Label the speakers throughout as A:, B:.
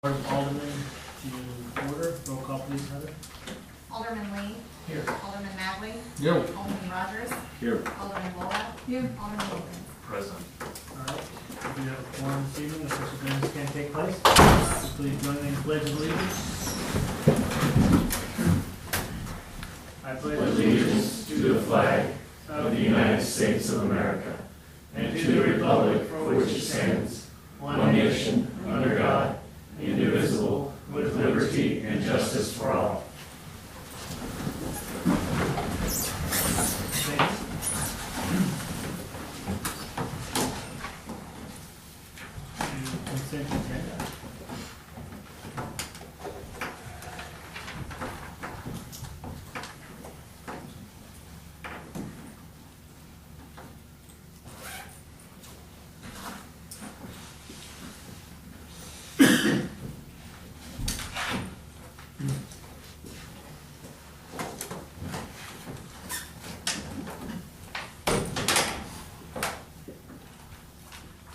A: Aldermen to order. Roll call, please, Heather.
B: Alderman Lee.
A: Here.
B: Alderman Magley.
A: Here.
B: Alderman Rogers.
C: Here.
B: Alderman Wola. Here. Alderman Wilkins.
C: Present.
A: All right. We have a forum this evening. Official business can take place. Please join me in the pledge of allegiance. I pledge
C: Allegiance to the flag of the United States of America and to the republic for which it stands, one nation, under God, indivisible, with liberty and justice for all.
A: Thanks. To consent agenda.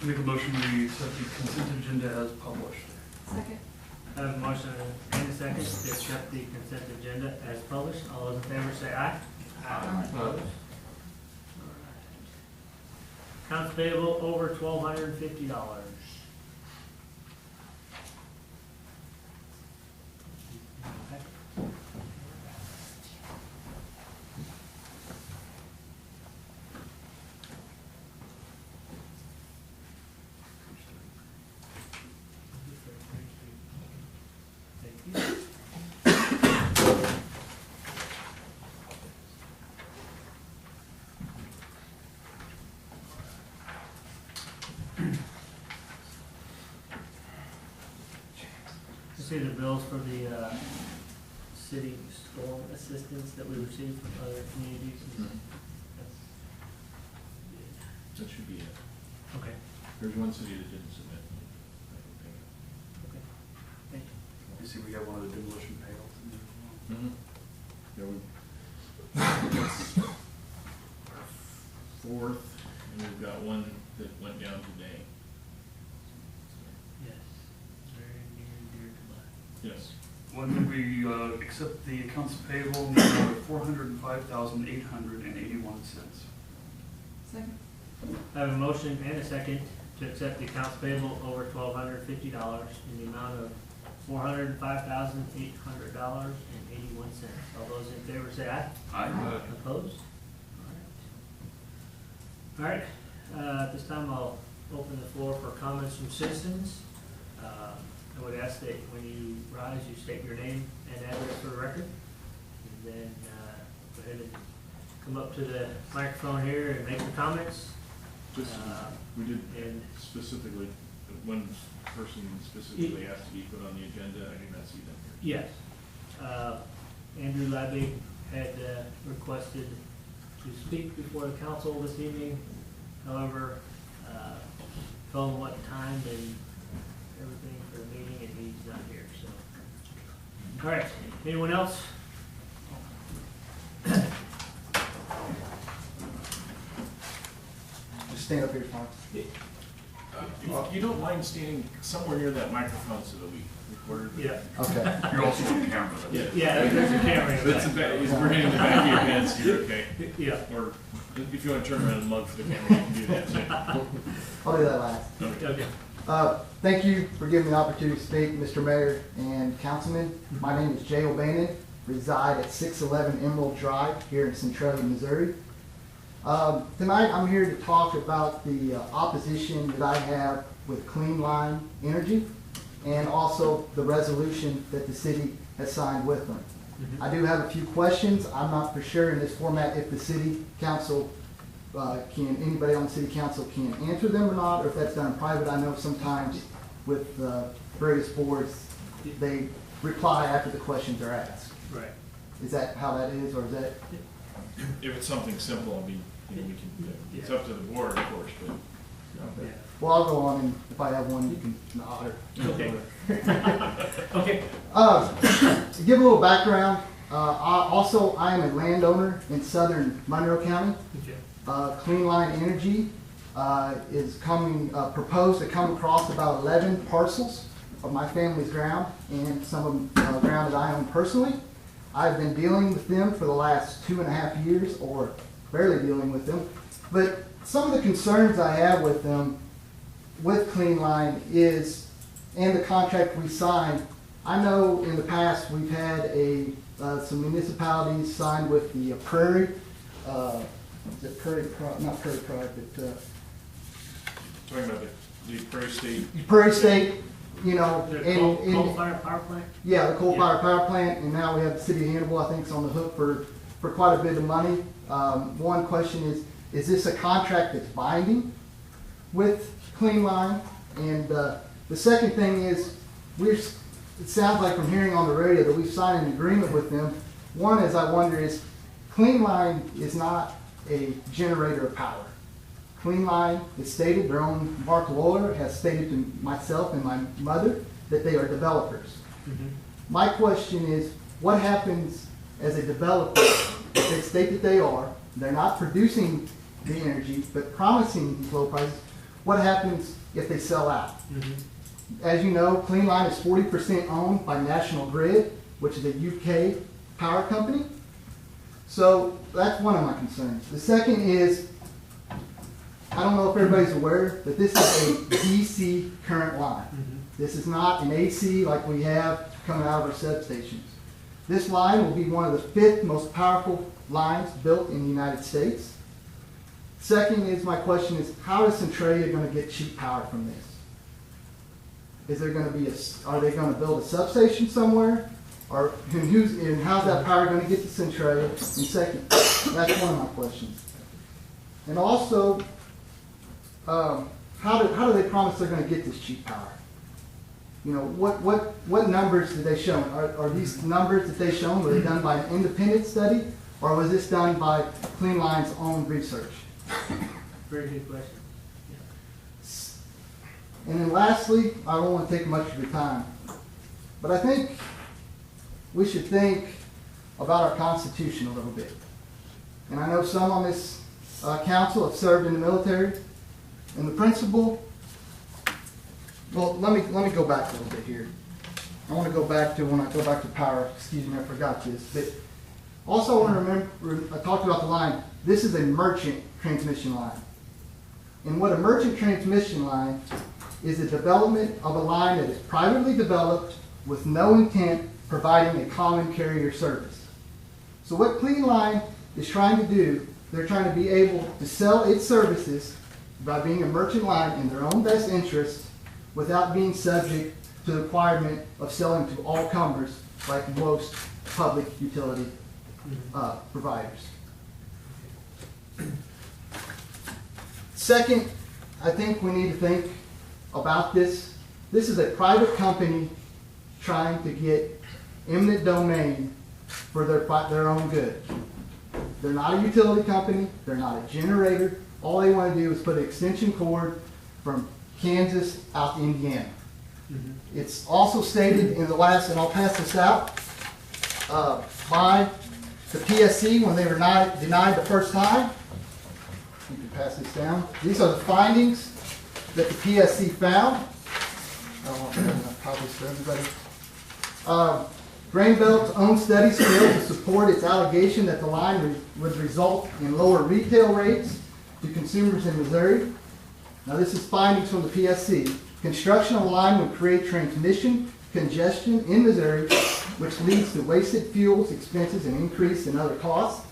D: Make a motion we accept the consent agenda as published.
B: Second.
A: I have a motion and a second to accept the consent agenda as published. All those in favor say aye.
B: Aye.
A: Opposed? Accounts payable over $1,250. Thank you. You see the bills for the city storm assistance that we received from other communities? That's-
C: That should be it.
A: Okay,
C: There's one city that didn't submit.
A: okay. Thank you.
D: You see, we got one of the demolition payoffs in there as well.
C: Yeah, our fourth, and we've got one that went down today.
A: Yes, very near and dear to my.
C: Yes.
D: One that we accept the accounts payable in the amount of $405,881.
B: Second.
A: I have a motion and a second to accept the accounts payable over $1,250 in the amount of $405,800.81. All those in favor say aye.
D: Aye.
A: Opposed? All right, at this time I'll open the floor for comments from citizens. I would ask that when you rise, you state your name and address for the record. And then go ahead and come up to the microphone here and make your comments.
C: Just, we did
A: And
C: specifically, one person specifically asked to be put on the agenda. I did not see them here.
A: yes, Andrew Labby had requested to speak before the council this evening. However, told him what time and everything for the meeting, and he's not here, so. All right, anyone else?
E: Just stand up here, fine.
C: If you don't mind standing somewhere near that microphone so that we record it.
A: Yeah.
E: Okay.
D: You're also on camera.
C: Yeah.
A: Yeah, there's a camera in the
C: That's
A: back.
C: we're hitting the back of your heads here, okay?
A: Yeah,
C: Or if you want to turn around and mug for the camera, you can do that too.
E: I'll do that last.
A: okay.
E: Thank you for giving me the opportunity to speak, Mr. Mayor and Councilman. My name is Jay O'Bannon, reside at 611 Emerald Drive here in Centralia, Missouri. Tonight I'm here to talk about the opposition that I have with Clean Line Energy and also the resolution that the city has signed with them. I do have a few questions. I'm not for sure in this format if the city council anybody on the city council can answer them or not, or if that's done in private. I know sometimes with various boards, they reply after the questions are asked.
A: Right.
E: Is that how that is, or is that?
C: If it's something simple, I mean, we can, it's up to the board, of course, but.
A: Yeah.
E: Well, I'll go on, and if I have one, you can nod.
A: Okay. Okay.
E: To give a little background, I am a landowner in southern Monroe County.
A: Okay.
E: Clean Line Energy is proposed to come across about 11 parcels of my family's ground and some of the ground that I own personally. I've been dealing with them for the last 2.5 years, or barely dealing with them. But some of the concerns I have with them, with Clean Line, is, and the contract we signed, I know in the past we've had some municipalities signed with the Prairie, is it not Prairie Pride, but
C: Talking about the Prairie State.
E: Prairie State, you know,
A: The
E: and
A: coal-fired power plant?
E: yeah, the coal-fired power plant, and now we have the city of Hannibal, I think, is on the hook for quite a bit of money. One question is this a contract that's binding with Clean Line? And the second thing is, it sounds like from hearing on the radio that we've signed an agreement with them. One is, I wonder, is Clean Line is not a generator of power. Clean Line is stated, their own Mark Lawler has stated to myself and my mother that they are developers.
A: Mhm.
E: My question is, what happens as a developer if they state that they're not producing the energy, but promising these low prices? What happens if they sell out?
A: Mhm.
E: As you know, Clean Line is 40% owned by National Grid, which is a UK power company. So that's one of my concerns. The second is, I don't know if everybody's aware, but this is a DC current line.
A: Mhm.
E: This is not an AC like we have coming out of our substations. This line will be one of the 5th most powerful lines built in the United States. Second is, my question is, how is Centralia going to get cheap power from this? Is there going to be are they going to build a substation somewhere? Or and how's that power going to get to Centralia? And second, that's one of my questions. And also, how do they promise they're going to get this cheap power? You know, what numbers did they show? Are these numbers that they shown, were they done by an independent study, or was this done by Clean Line's own research?
A: Very good question.
E: And then lastly, I don't want to take much of your time, but I think we should think about our Constitution a little bit. And I know some on this council have served in the military, and the principle, well, let me go back a little bit here. I want to go back to when I go back to power. Excuse me, I forgot this. But also I want to remember, I talked about the line. This is a merchant transmission line. And what a merchant transmission line is the development of a line that is privately developed with no intent providing a common carrier service. So what Clean Line is trying to do, they're trying to be able to sell its services by being a merchant line in their own best interest without being subject to the requirement of selling to all comers like most public utility providers. Second, I think we need to think about this. This is a private company trying to get eminent domain for their own good. They're not a utility company. They're not a generator. All they want to do is put an extension cord from Kansas out to Indiana. Mm-hmm. It's also stated in the last, and I'll pass this out, by the PSC when they were denied the first time. You can pass this down. These are the findings that the PSC found. I don't know if I have enough copies for everybody. Grainbelt's own studies failed to support its allegation that the line would result in lower retail rates to consumers in Missouri. Now this is findings from the PSC. Construction of the line would create transmission congestion in Missouri, which leads to wasted fuels, expenses, and increase in other costs.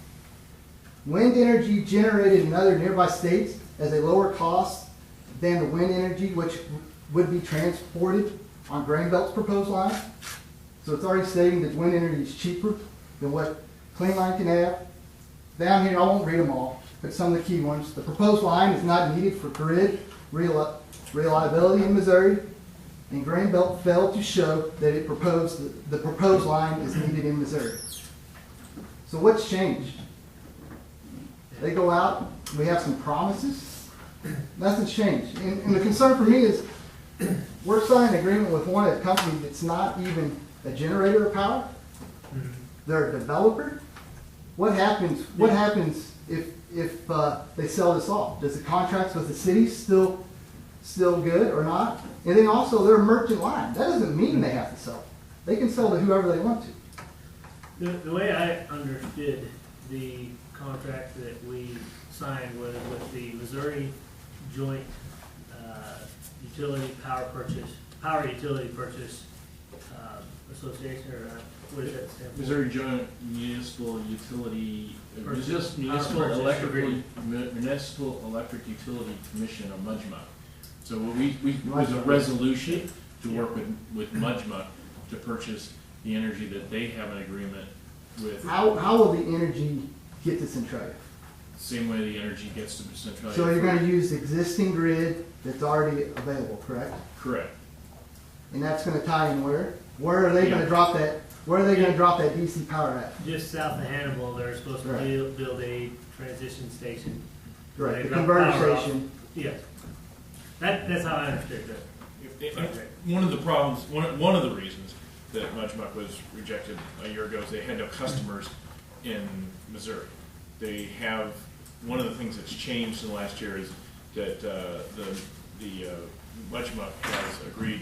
E: Wind energy generated in other nearby states as a lower cost than the wind energy which would be transported on Grainbelt's proposed line. So it's already stating that wind energy is cheaper than what Clean Line can have. Down here, I won't read them all, but some of the key ones. The proposed line is not needed for grid reliability in Missouri, and Grainbelt failed to show that the proposed line is needed in Missouri. So what's changed? They go out, we have some promises. Nothing's changed. And the concern for me is we're signing an agreement with a company that's not even a generator of power. They're a developer. What happens? What happens if they sell this off? Does the contracts with the city still still good or not. And then also they're a merchant line. That doesn't mean they have to sell. They can sell to whoever they want to.
A: The way I understood the contract that we signed was with the Missouri Joint Utility Power Utility Purchase Association, or what does that stand for?
C: Missouri Joint Municipal Utility,
A: Purchase.
C: Municipal
A: Purchase
C: Electric,
A: Agreement.
C: Municipal Electric Utility Commission, or MUJMA. So we was a resolution to work with MUJMA to purchase the energy that they have an agreement with.
E: How will the energy get to Centralia?
C: Same way the energy gets to Centralia.
E: So you're going to use the existing grid that's already available, correct?
C: Correct.
E: And that's going to tie in where? Where are they going to drop that? Where are they going to drop that DC power at?
A: Just south of Hannibal, they're supposed to
E: Right.
A: build a transition station.
E: Right,
A: They
E: the
A: drop
E: converter
A: power off.
E: station.
A: Yes. That's how I understood it.
C: One of the problems, one of the reasons that MUJMA was rejected a year ago is they had no customers in Missouri. They have, one of the things that's changed in the last year is that the MUJMA has agreed,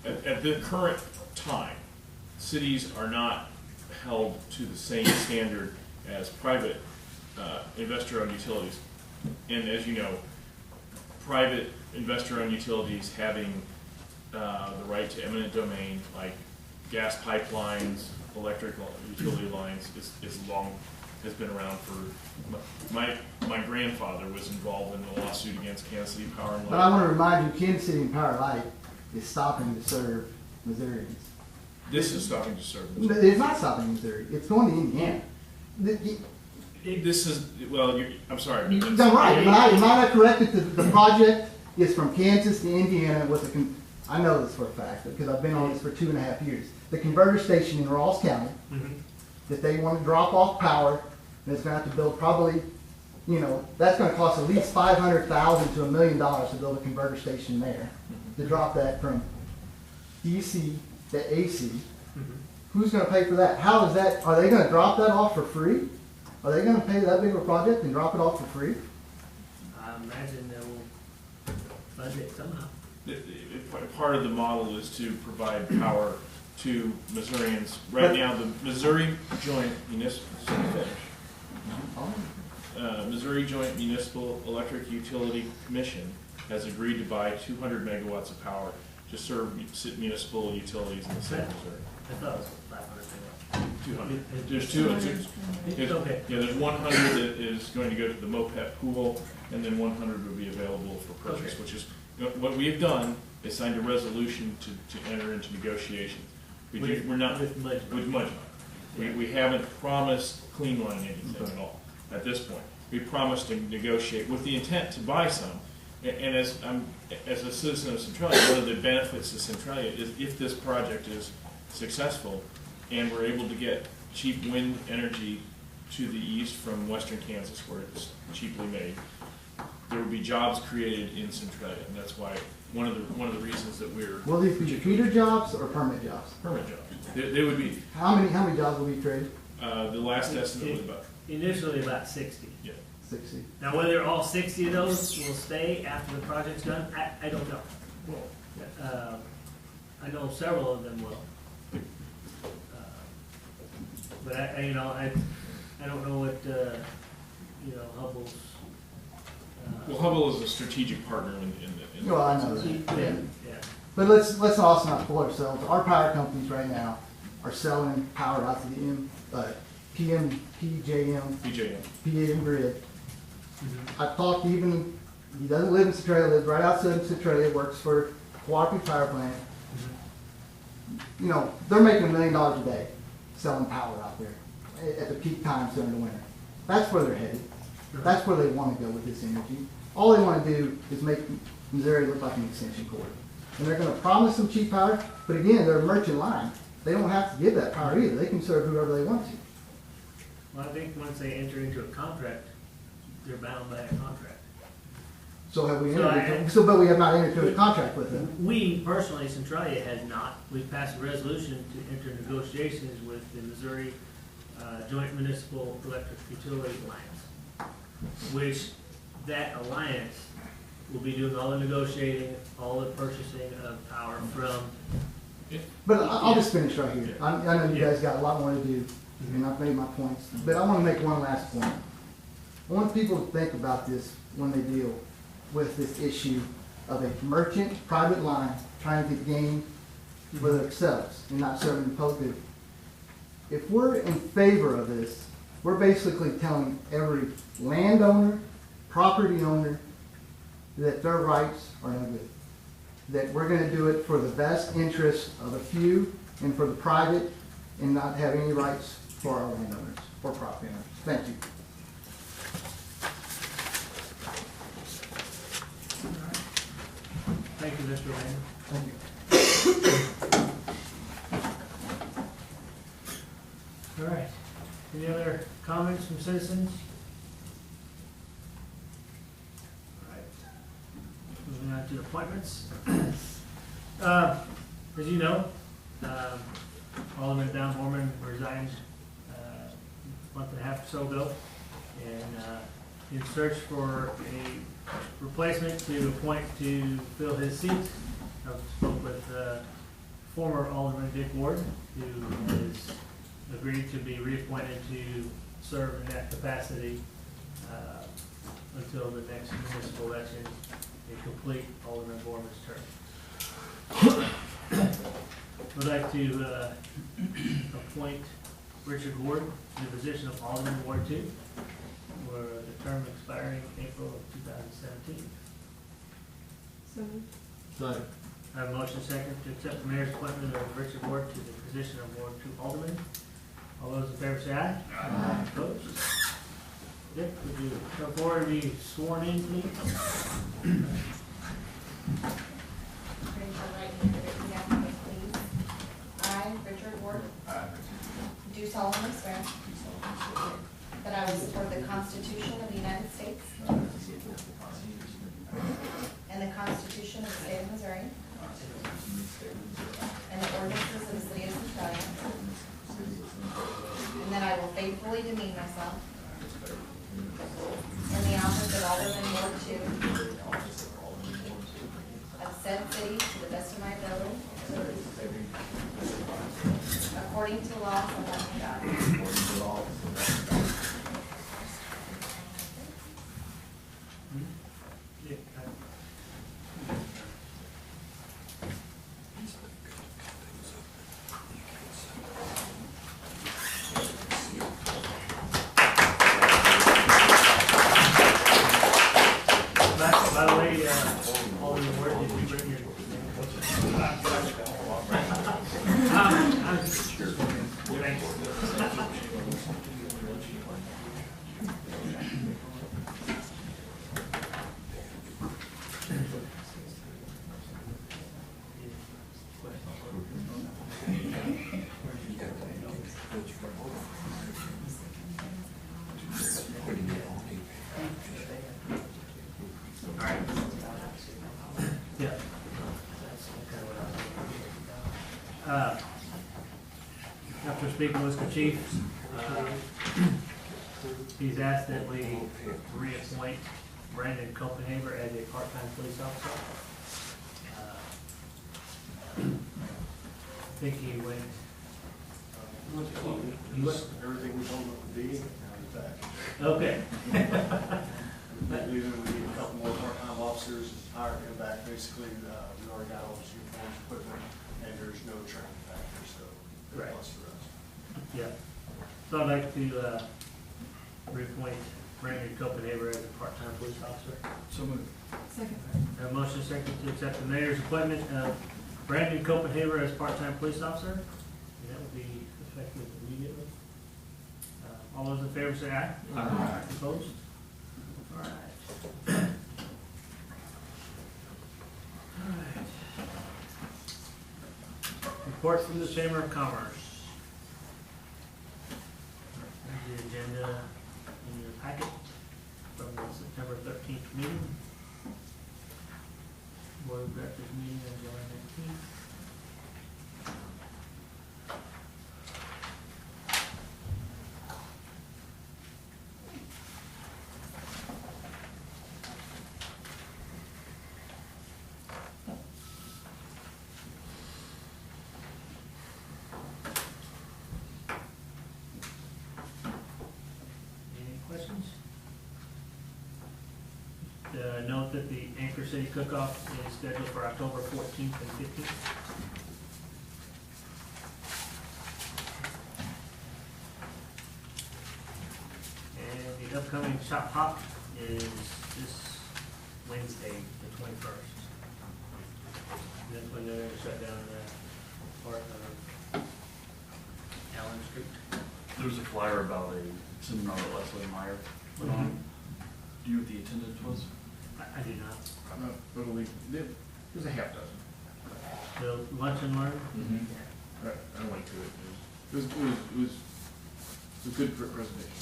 C: at the current time, cities are not held to the same standard as private investor-owned utilities. And as you know, private investor-owned utilities having the right to eminent domain, like gas pipelines, electric utility lines, has been around for, my grandfather was involved in the lawsuit against Kansas City Power and Light.
E: But I want to remind you, Kansas City and Power Light is stopping to serve Missourians.
C: This is stopping to serve Missouri.
E: It's not stopping Missouri. It's going to Indiana.
C: This is, well, I'm sorry.
E: You're right. Am I not correct that the project is from Kansas to Indiana with I know this for a fact because I've been on this for 2.5 years. The converter station in Ross County that they want to drop off power, and it's going to have to build probably, that's going to cost at least $500,000 to $1 million to build a converter station there to drop that from DC to AC. Who's going to pay for that? How is that? Are they going to drop that off for free? Are they going to pay that big of a project and drop it off for free?
A: I imagine they'll fund it somehow.
C: Part of the model is to provide power to Missourians. Right now, the Missouri Joint Missouri Joint Municipal Electric Utility Commission has agreed to buy 200 megawatts of power to serve municipal utilities in the state of Missouri.
A: I thought it was 500 megawatts.
C: 200. There's two.
A: Okay.
C: Yeah, there's 100 that is going to go to the MOPET pool, and then 100 will be available for purchase,
A: Okay.
C: which is, what we have done is signed a resolution to enter into negotiations. We're not,
A: With MUJMA.
C: with MUJMA. We haven't promised Clean Line anything at all at this point. We promised to negotiate with the intent to buy some. And as a citizen of Centralia, one of the benefits of Centralia is if this project is successful and we're able to get cheap wind energy to the east from western Kansas where it's cheaply made, there will be jobs created in Centralia, and that's why one of the reasons that we're
E: Will these be feeder jobs or permit jobs?
C: permanent jobs. They would be
E: How many jobs will be created?
C: the last estimate was about
A: Initially about 60.
E: 60.
A: Now, whether all 60 of those will stay after the project's done, I don't know. I know several of them will. But I don't know what, Hubble's.
C: well, Hubble is a strategic partner in the
E: Well, I know that.
A: Yeah, yeah.
E: But let's also not fool ourselves. Our power companies right now are selling power out to the PJM grid. I've talked to he doesn't live in Centralia, lives right outside of Centralia, works for a cooperative power plant. They're making $1 million a day selling power out there at the peak times during the winter. That's where they're headed. That's where they want to go with this energy. All they want to do is make Missouri look like an extension cord. And they're going to promise them cheap power, but again, they're a merchant line. They don't have to give that power either. They can serve whoever they want to.
A: Well, I think once they enter into a contract, they're bound by a contract.
E: So have we
A: So
E: entered but we have not entered into a contract with them.
A: We personally, Centralia has not. We've passed a resolution to enter negotiations with the Missouri Joint Municipal Electric Utility Alliance, which that alliance will be doing all the negotiating, all the purchasing of power from,
E: But I'll just finish right here. I know you guys got a lot more to do, and I've made my points, but I want to make one last point. I want people to think about this when they deal with this issue of a merchant private line trying to get gain for themselves and not serving the public. If we're in favor of this, we're basically telling every landowner, property owner, that their rights are no good. That we're gonna do it for the best interest of a few and for the private, and not have any rights for our landowners, or property owners. Thank you.
A: thank you, Mr. Raymond.
E: Thank you.
A: All right, any other comments from citizens? All right, moving on to appointments. As you know, Alderman Don Borman resigned a month and a half or so ago, and in search for a replacement to appoint to fill his seat, I spoke with former Alderman Dick Ward, who has agreed to be reappointed to serve in that capacity until the next municipal election to complete Alderman Borman's term. I'd like to appoint Richard Ward to the position of Alderman Ward 2 for the term expiring April of 2017.
B: So moved.
E: Sorry.
A: I have a motion second to accept the mayor's appointment of Richard Ward to the position of Ward 2 Alderman. All those in favor say aye. Aye. Opposed? Dick, would you come forward and be sworn in, please?
F: Raise your right hand and repeat after me, please. I, Richard Ward, do solemnly swear that I will support the Constitution of the United States and the Constitution of the State of Missouri and the ordinances of the City of Centralia, and that I will faithfully demean myself in the office of Alderman Ward 2 of said city to the best of my ability, according to the laws of my God.
A: Dick, by the way, Alderman Ward, did you bring your? I'm sure. Thanks. All right. Yeah. After speaking with the chief, he's asked that we reappoint Brandon Copenhaver as a part-time police officer. I think he went.
C: Everything was on the D, now he's back.
A: Okay.
C: We need a couple more part-time officers, hired him back, basically, we already got all his uniforms, equipment, and there's no training factor, so.
A: Right.
C: Plus for us.
A: Yeah. So I'd like to reappoint Brandon Copenhaver as a part-time police officer.
D: So moved.
B: Second.
A: I have a motion second to accept the mayor's appointment of Brandon Copenhaver as part-time police officer. And that will be effective immediately. All those in favor say aye.
D: Aye.
A: Opposed? All right. All right. Report from the Chamber of Commerce. There's the agenda in your packet from the September 13th meeting. Board of Directors meeting on July 19th. note that the Anchor City Cook-Off is scheduled for October 14th and 15th. And the upcoming Shop Hop is this Wednesday, the 21st. That's when they're going to shut down the part of Allen Street.
D: There's a flyer about a seminar that Leslie Meyer put on. Do you know what the attendance was?
A: I do not.
C: There's a half dozen.
A: The lunch and learn?
C: I went to it. It was a good presentation.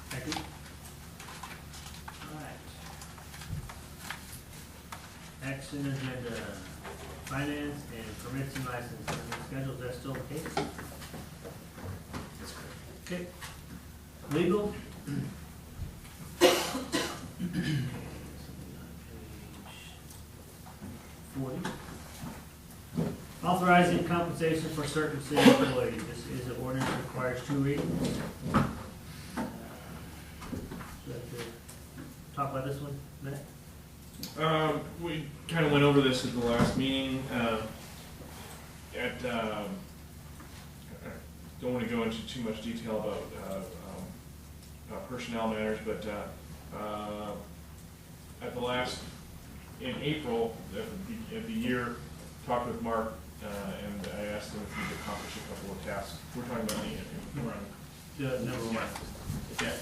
A: Thank you. All right. Action agenda, finance and permits and licenses, schedule, is that still the case?
C: That's correct.
A: Okay. Legal? Page 40. Authorizing compensation for certain city employees. This is an ordinance that requires 2 readings. So I have to talk about this one a minute?
C: We kind of went over this at the last meeting. Don't want to go into too much detail about personnel matters, but at the last, in April of the year, talked with Mark, and I asked him if he could accomplish a couple of tasks. We're talking about
A: The number one.
C: Yeah,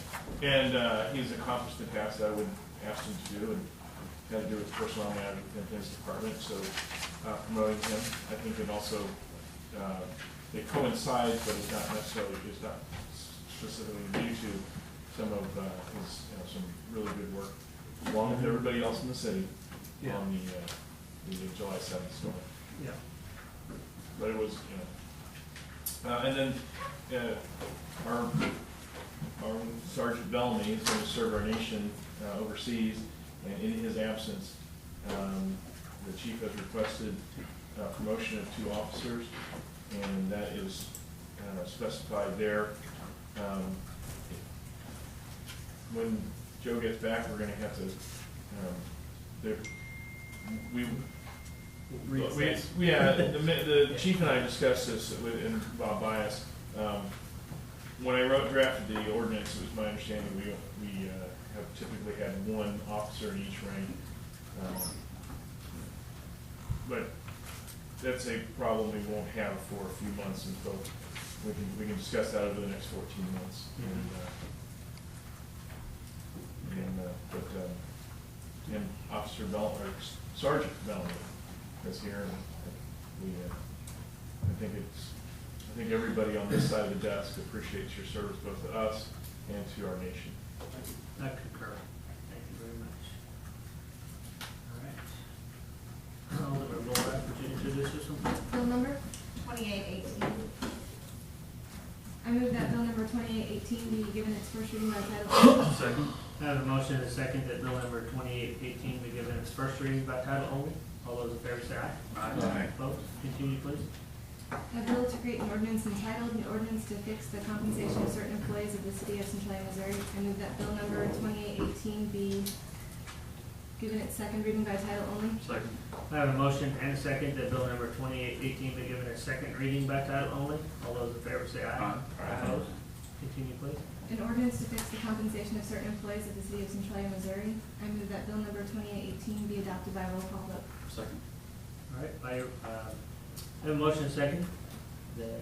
C: and he's accomplished the tasks that I would ask him to do, and had to do with personnel matters within his department, so promoting him. I think it also, they coincide, but it's not necessarily, it's not specifically due to some of his, some really good work, along with everybody else in the city on the July 7th storm.
A: Yeah.
C: But it was, and then our Sergeant Bellamy is going to serve our nation overseas, and in his absence, the chief has requested promotion of 2 officers, and that is specified there. When Joe gets back, we're going to have to, the chief and I discussed this in Bob Bias. When I drafted the ordinance, it was my understanding we have typically had 1 officer in each rank. But that's a problem we won't have for a few months until we can discuss that over the next 14 months. And Officer Bell, or Sergeant Bellamy is here, and I think everybody on this side of the desk appreciates your service both to us and to our nation.
A: I concur. Thank you very much. All right. Alderman Borat, would you introduce this one?
F: Bill number 2818.
B: I move that bill number 2818 be given its first reading by title only.
D: Second.
A: I have a motion and a second that bill number 2818 be given its first reading by title only. All those in favor say aye.
D: Aye.
A: Opposed? Continue, please.
B: A bill to create an ordinance entitled, an ordinance to fix the compensation of certain employees of the city of Centralia, Missouri. I move that bill number 2818 be given its second reading by title only.
D: Second.
A: I have a motion and a second that bill number 2818 be given its second reading by title only. All those in favor say aye.
D: Aye.
A: Opposed? Continue, please.
B: An ordinance to fix the compensation of certain employees of the city of Centralia, Missouri. I move that bill number 2818 be adopted by roll call vote.
D: Second.
A: All right, I have a motion and a second that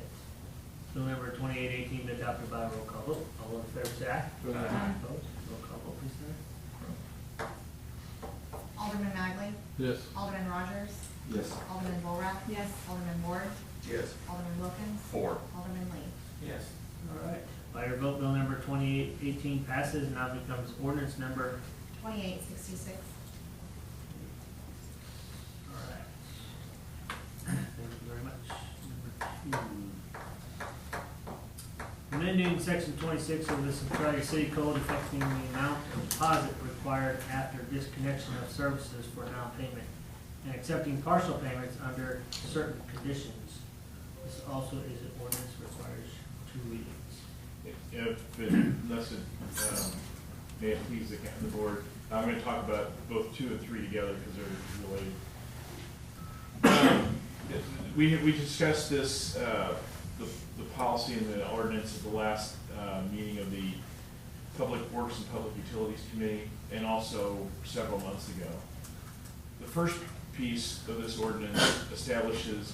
A: bill number 2818 be adopted by roll call vote. All those in favor say aye.
B: Aye.
A: Opposed? Roll call vote, please, Sarah.
F: Alderman Magley.
C: Yes.
F: Alderman Rogers.
C: Yes.
F: Alderman Borat.
B: Yes.
F: Alderman Ward.
C: Yes.
F: Alderman Wilkins.
D: 4.
F: Alderman Lee.
C: Yes.
A: All right, by your vote, bill number 2818 passes and now becomes ordinance number.
F: 2866.
A: All right. Thank you very much. Number 2. Amending section 26 of the Centralia City Code affecting the amount of deposit required after disconnection of services for non-payment and accepting partial payments under certain conditions. This also is an ordinance requires 2 readings.
C: Unless it, may it please the board, I'm going to talk about both 2 and 3 together because they're related. We discussed this, the policy and the ordinance at the last meeting of the Public Works and Public Utilities Committee, and also several months ago. The first piece of this ordinance establishes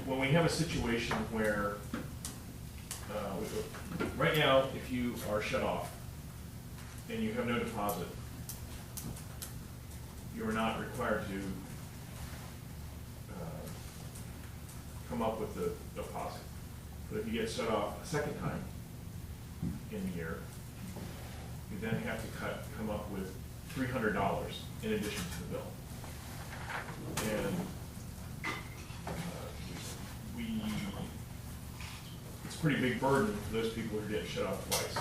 C: when we have a situation where, right now, if you are shut off and you have no deposit, you are not required to come up with the deposit. But if you get shut off a second time in the year, you then have to come up with $300 in addition to the bill. And it's a pretty big burden for those people who get shut off twice.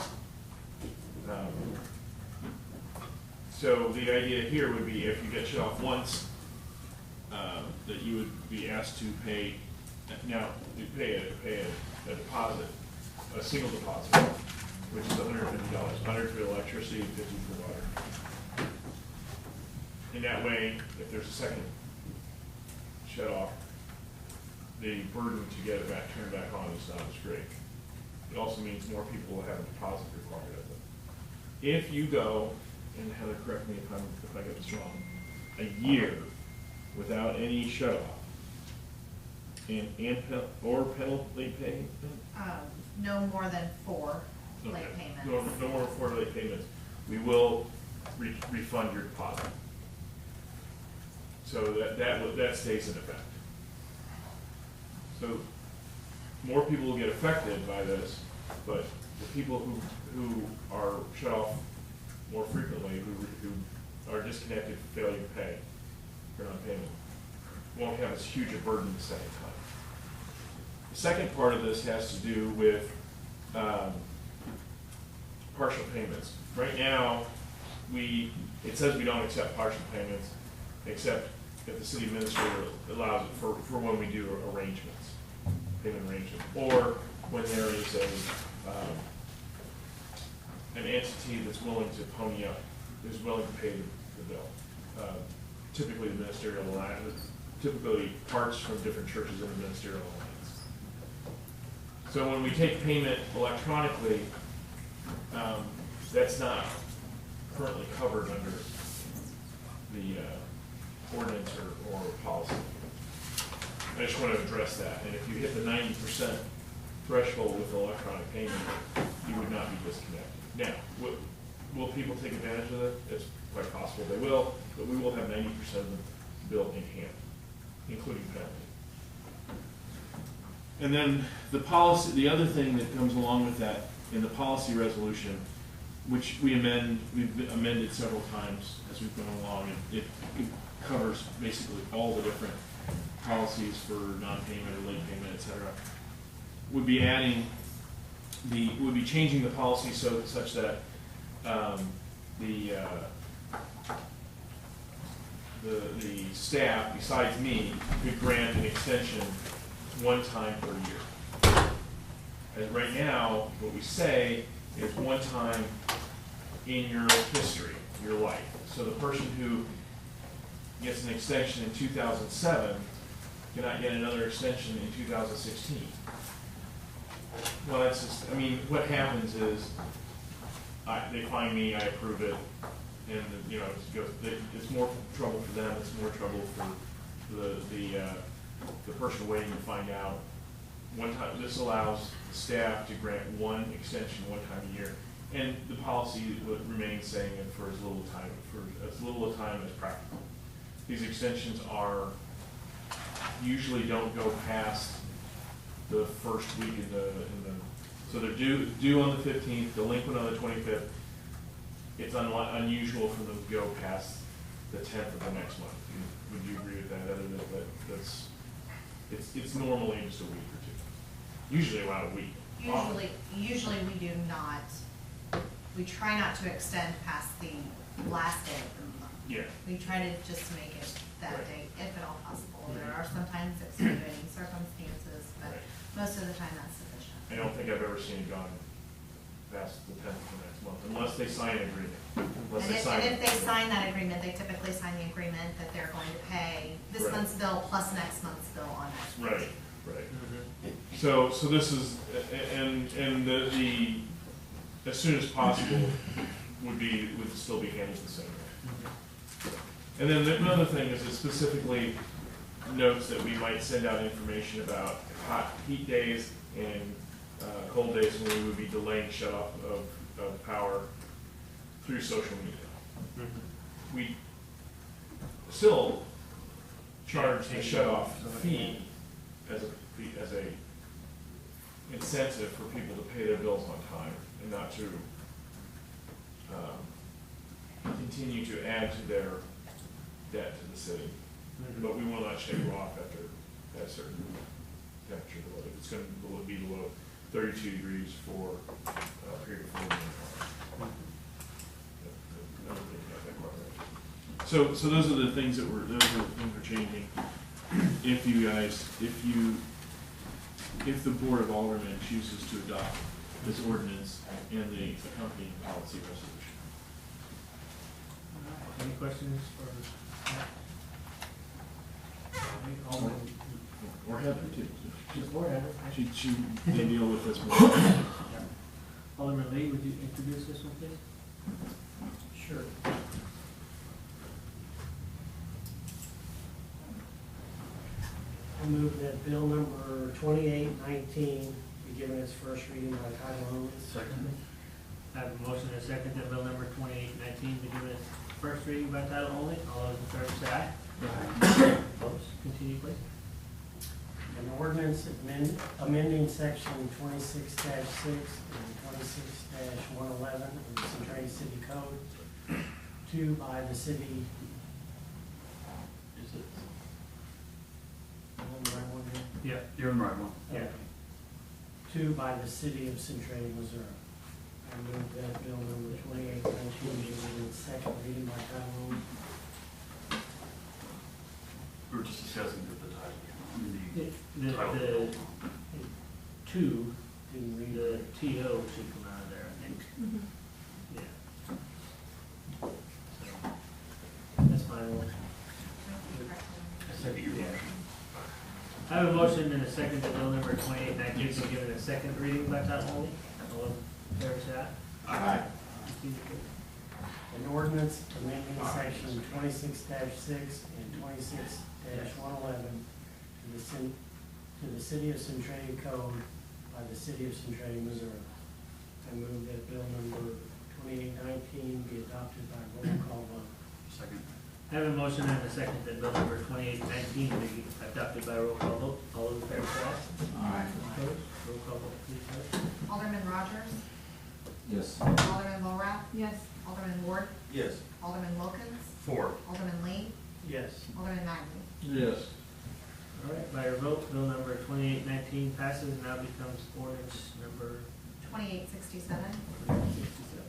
C: So the idea here would be if you get shut off once, that you would be asked to pay, now, you pay a deposit, a single deposit, which is $150, 100 for electricity, 50 for water. In that way, if there's a second shut off, the burden to get it back, turn it back on is not as great. It also means more people will have a deposit required of them. If you go, and Heather, correct me if I get this wrong, a year without any shut off, or penalty payment?
F: No more than 4 late payments.
C: No more than 4 late payments. We will refund your deposit. So that stays in effect. So more people will get affected by this, but the people who are shut off more frequently, who are disconnected for failure to pay, for non-payment, won't have as huge a burden the second time. The second part of this has to do with partial payments. Right now, it says we don't accept partial payments, except if the city administrator allows it for when we do arrangements, payment arrangements, or when there is an entity that's willing to pony up, is willing to pay the bill. Typically, the ministerial alliance, typically parts from different churches in the ministerial alliance. So when we take payment electronically, that's not currently covered under the ordinance or policy. I just want to address that. And if you hit the 90% threshold with electronic payment, you would not be disconnected. Now, will people take advantage of it? It's quite possible they will, but we will have 90% of the bill in hand, including penalty. And then the policy, the other thing that comes along with that in the policy resolution, which we've amended several times as we've gone along, and it covers basically all the different policies for non-payment or late payment, et cetera, would be changing the policy such that the staff, besides me, could grant an extension one time per year. And right now, what we say is one time in your history, your life. So the person who gets an extension in 2007 cannot get another extension in 2016. Well, that's just, I mean, what happens is they find me, I approve it, and it's more trouble for them, it's more trouble for the person waiting to find out. One time, this allows staff to grant one extension one time a year, and the policy would remain saying it for as little time as practical. These extensions usually don't go past the first week so they're due on the 15th, delinquent on the 25th. It's unusual for them to go past the 10th of the next month. Would you agree with that? Other than it's normally just a week or two. Usually around a week.
F: Usually we do not. We try not to extend past the last day of the month.
C: Yeah.
F: We try to just make it that
C: Right.
F: day, if at all possible. There are sometimes extenuating circumstances, but
C: Right.
F: most of the time that's sufficient.
C: I don't think I've ever seen it gone past the 10th of the next month, unless they sign an agreement. Unless
F: And
C: they
F: if,
C: sign
F: and if they
C: it.
F: sign that agreement, they typically sign the agreement that they're going to pay this
C: Right.
F: month's bill plus next month's bill on next month.
C: Right, right. So this is, and the as soon as possible would still be handled the same way. And then another thing is it specifically notes that we might send out information about heat days and cold days when we would be delaying shut off of power through social media. We still charge the shut off fee as a incentive for people to pay their bills on time and not to continue to add to their debt to the city. But we will not shut you off at a certain temperature below. If it's going to be below 32 degrees for a period of 4 hours. So those are the things that we're changing. If the Board of Aldermen chooses to adopt this ordinance and the accompanying policy resolution.
A: Any questions for Matt? Alderman,
C: Or Heather too.
A: or Heather?
C: She can deal with this more.
A: Alderman Lee, would you introduce this one, please?
G: Sure. I move that bill number 2819 be given its first reading by title only.
D: Second.
A: I have a motion and a second that bill number 2819 be given its first reading by title only. All those in favor say aye. Aye. Opposed? Continue, please.
G: An ordinance amending section 26-6 and 26-111 of the Centralia City Code to by the city.
D: Is it?
G: Am I on the right one here?
A: Yeah.
D: You're in the right one.
A: Yeah.
G: Okay. To by the city of Centralia, Missouri. I move that bill number 2819 be given its second reading by title only.
D: We were just discussing the title. I mean,
A: The
D: title.
A: two,
G: Didn't read
A: the
G: it.
A: TO should come out of there, I think. Yeah. So, that's my motion.
D: I second your motion.
A: I have a motion and a second that bill number 2819 be given a second reading by title only. All those in favor say aye.
C: Aye.
A: Continue, please.
G: An ordinance amending section 26-6 and 26-111 to the city of Centralia Code by the city of Centralia, Missouri. I move that bill number 2819 be adopted by roll call vote.
D: Second.
A: I have a motion and a second that bill number 2819 be adopted by roll call vote. All those in favor say aye.
C: Aye.
A: Opposed? Roll call vote, please, Heather.
F: Alderman Rogers,
C: Yes.
F: Alderman Volrath,
B: Yes.
F: Alderman Ward,
C: Yes.
F: Alderman Wilkins,
D: 4.
F: Alderman Lee,
G: Yes.
F: Alderman Magley.
C: Yes.
A: All right, by your vote, bill number 2819 passes and now becomes ordinance number
F: 2867,
A: 67.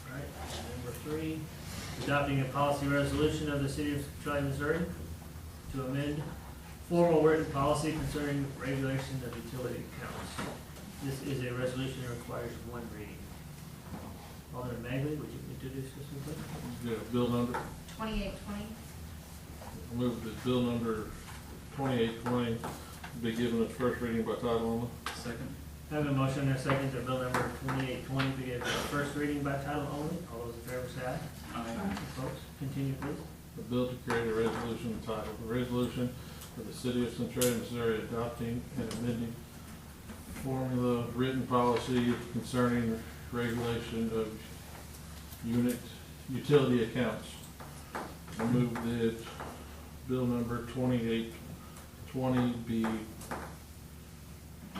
A: All right, number 3, adopting a policy resolution of the city of Centralia, Missouri to amend formal written policy concerning regulation of utility accounts. This is a resolution that requires one reading. Alderman Magley, would you introduce this one, please?
H: Yeah, bill number,
F: 2820,
H: I move that bill number 2820 be given its first reading by title only.
D: Second.
A: I have a motion and a second that bill number 2820 be given its first reading by title only. All those in favor say aye.
D: Aye.
A: Opposed? Continue, please.
H: A bill to create a resolution entitled, "A Resolution for the City of Centralia, Missouri adopting and amending formula written policy concerning regulation of utility accounts." I move that bill number 2820 be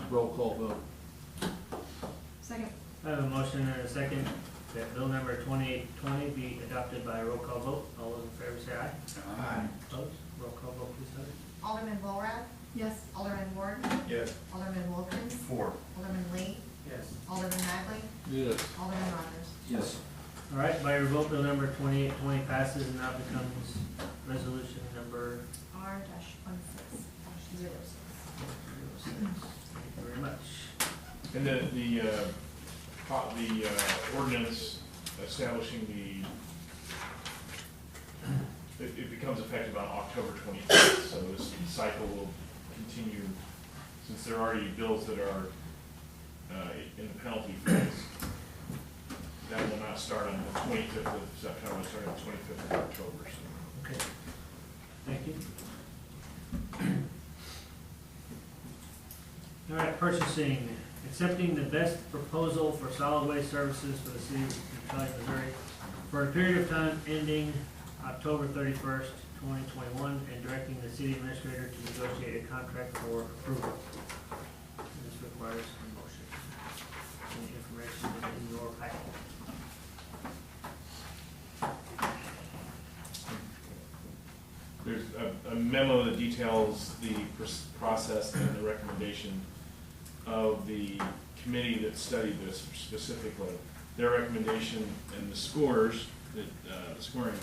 H: roll call vote.
B: Second.
A: I have a motion and a second that bill number 2820 be adopted by a roll call vote. All those in favor say aye.
C: Aye.
A: Opposed? Roll call vote, please, Heather.
F: Alderman Volrath,
B: Yes.
F: Alderman Ward,
C: Yes.
F: Alderman Wilkins,
D: 4.
F: Alderman Lee,
G: Yes.
F: Alderman Magley,
H: Yes.
F: Alderman Rogers.
C: Yes.
A: All right, by your vote, bill number 2820 passes and now becomes resolution number
F: R-16-06.
A: 06. Thank you very much.
C: And the ordinance establishing it becomes effective on October 25th, so this cycle will continue, since there are already bills that are in the penalty phase. That will not start on the 25th of September, it'll start on the 25th of October. So.
A: Okay. Thank you. All right, purchasing, accepting the best proposal for solid waste services for the city of Centralia, Missouri for a period of time ending October 31st, 2021, and directing the city administrator to negotiate a contract for approval. And this requires a motion. And the information is in your packet.
C: There's a memo that details the process and the recommendation of the committee that studied this specifically. Their recommendation and the scores, the scoring,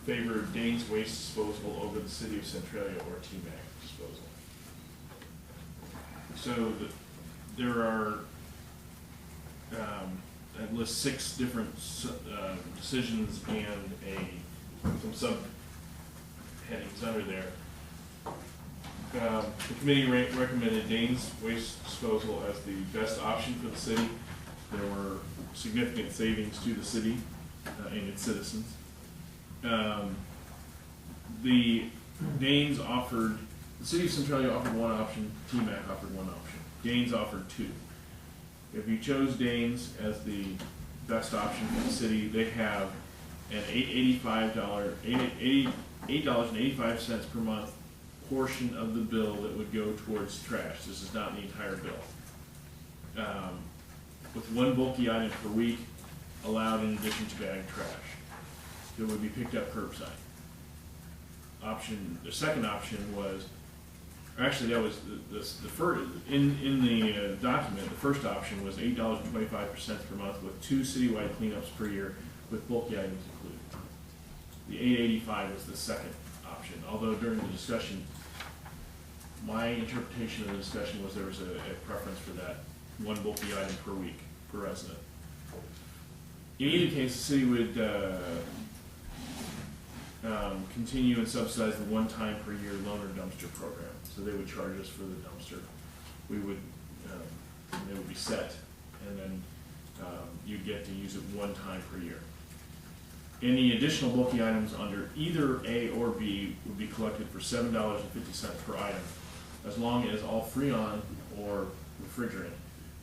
C: favored Dane's Waste Disposal over the City of Centralia or TMAC disposal. So there are at least 6 different decisions and some subheadings under there. The committee recommended Dane's Waste Disposal as the best option for the city. There were significant savings to the city and its citizens. The Danes offered, the City of Centralia offered one option, TMAC offered one option. Danes offered 2. If you chose Danes as the best option for the city, they have an $8.85 per month portion of the bill that would go towards trash. This is not the entire bill. With 1 bulky item per week allowed in addition to bag trash. It would be picked up curbside. The second option was, or actually that was the first, in the document, the first option was $8.25 per month with 2 citywide cleanups per year with bulky items included. The $8.85 was the second option, although during the discussion, my interpretation of the discussion was there was a preference for that 1 bulky item per week per resident. In either case, the city would continue and subsidize the 1 time per year loaner dumpster program. So they would charge us for the dumpster. We would, they would be set, and then you'd get to use it 1 time per year. Any additional bulky items under either A or B would be collected for $7.50 per item, as long as all Freon or refrigerant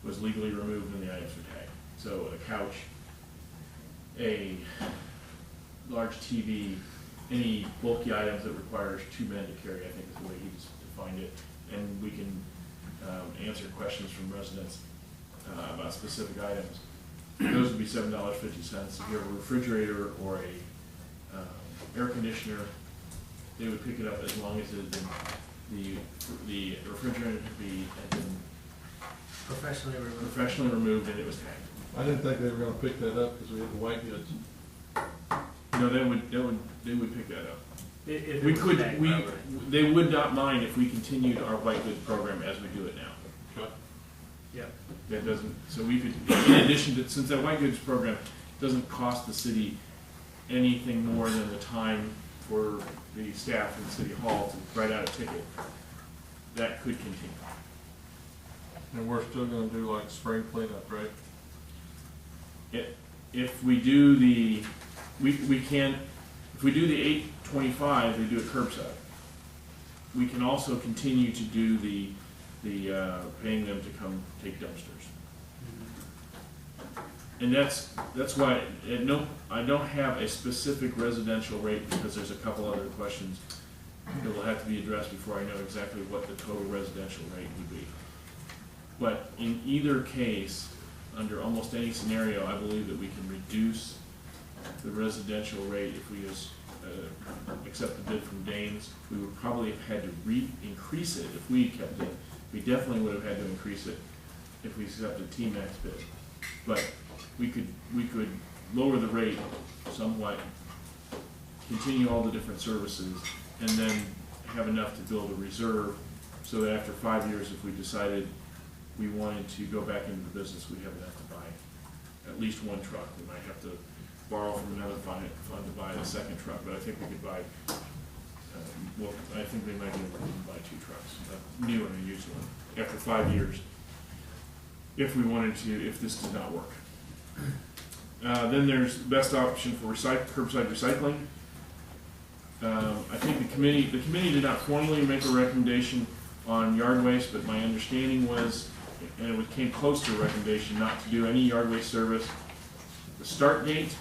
C: was legally removed and the items were tagged. So a couch, a large TV, any bulky items that requires 2 men to carry, I think is the way he defined it. And we can answer questions from residents about specific items. Those would be $7.50. If you have a refrigerator or a air conditioner, they would pick it up as long as it had been, the refrigerator had been professionally removed and it was tagged.
H: I didn't think they were gonna pick that up because we had the white goods.
C: No, they would pick that up.
A: If
C: We
A: it was
C: could,
A: tagged,
C: we,
A: right.
C: they would not mind if we continued our white goods program as we do it now.
H: Okay.
A: Yep.
C: That doesn't, so we could, in addition to, since that white goods program doesn't cost the city anything more than the time for the staff in City Hall to write out a ticket, that could continue.
H: And we're still gonna do like spring cleanup, right?
C: If we do the, we can, if we do the 825, we do it curbside. We can also continue to do the paying them to come take dumpsters. And that's why, I don't have a specific residential rate because there's a couple other questions that will have to be addressed before I know exactly what the total residential rate would be. But in either case, under almost any scenario, I believe that we can reduce the residential rate if we just accept the bid from Danes. We would probably have had to increase it if we kept it. We definitely would have had to increase it if we accepted TMAC's bid. But we could lower the rate somewhat, continue all the different services, and then have enough to build a reserve so that after 5 years, if we decided we wanted to go back into the business, we have enough to buy at least one truck. We might have to borrow from another fund to buy the second truck, but I think we could buy, well, I think we might be able to buy 2 trucks, a new and a used one, after 5 years, if we wanted to, if this did not work. Then there's the best option for curbside recycling. I think the committee did not formally make a recommendation on yard waste, but my understanding was, and it came close to a recommendation, not to do any yard waste service, the start date,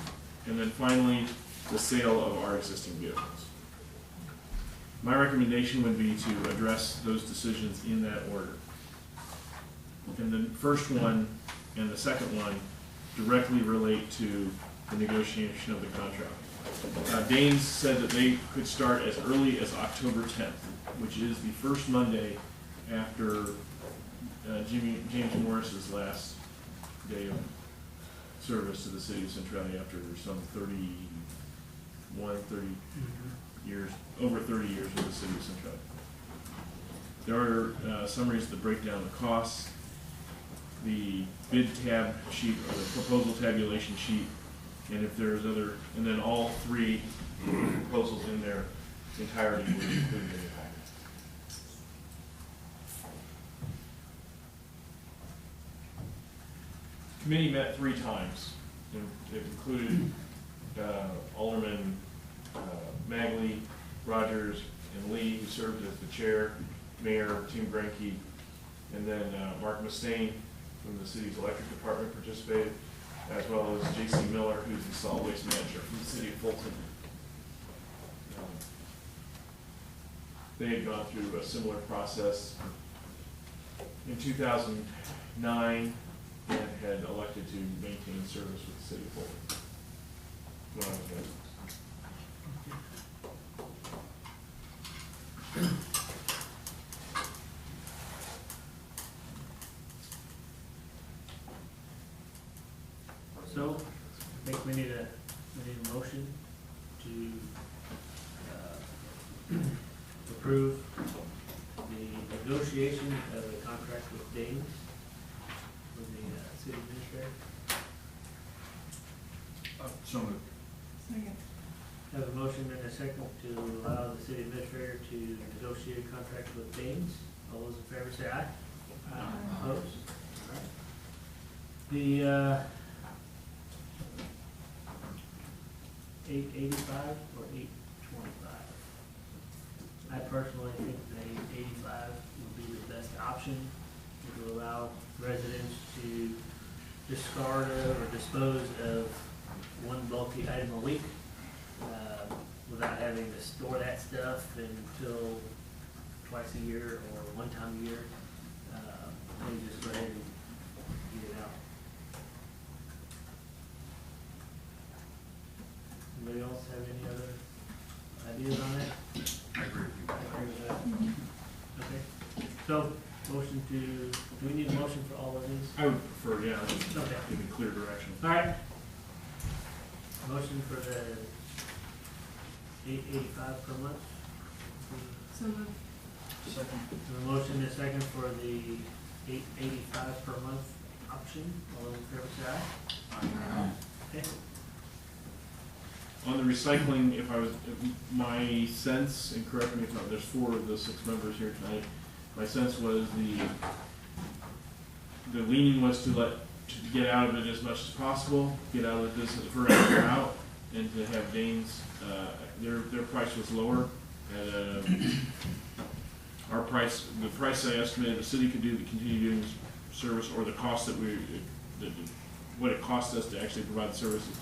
C: and then finally the sale of our existing vehicles. My recommendation would be to address those decisions in that order. And the first one and the second one directly relate to the negotiation of the contract. Danes said that they could start as early as October 10th, which is the first Monday after James Morris's last day of service to the city of Centralia after some 30 years, over 30 years with the city of Centralia. There are summaries that break down the costs, the bid tab sheet or the proposal tabulation sheet, and if there's other, and then all 3 proposals in their entirety were included in the package. Committee met 3 times. It included Aldermen Magley, Rogers, and Lee, who served as the chair, Mayor Tim Grenke, and then Mark Mustaine from the city's electric department participated, as well as J.C. Miller, who's the solid waste manager from the city of Fulton. They had gone through a similar process in 2009 and had elected to maintain service with the city of Fulton. When I was there.
A: So, I think we need a motion to approve the negotiation of the contract with Danes for the city administrator.
D: So moved.
B: Second.
A: Have a motion and a second to allow the city administrator to negotiate a contract with Danes. All those in favor say aye.
B: Aye.
A: Opposed? All right. The 885 or 825? I personally think the 885 would be the best option. It will allow residents to discard or dispose of one bulky item a week without having to store that stuff until twice a year or one time a year. They just go ahead and get it out. Anybody else have any other ideas on that?
D: I agree with you.
A: I agree with that. Okay, so, motion to, do we need a motion for all of these?
C: I would prefer, yeah,
A: Okay.
C: give me clear direction.
A: All right. Motion for the 885 per month.
B: So moved.
D: Second.
A: A motion and a second for the 885 per month option. All those in favor say aye. Okay.
C: On the recycling, my sense, and correct me if not, there's 4 of the 6 members here tonight. My sense was the leaning was to get out of it as much as possible, get out of this for out, and to have Danes, their price was lower. Our price, the price I estimated the city could do to continue doing this service, or the cost that what it cost us to actually provide the service is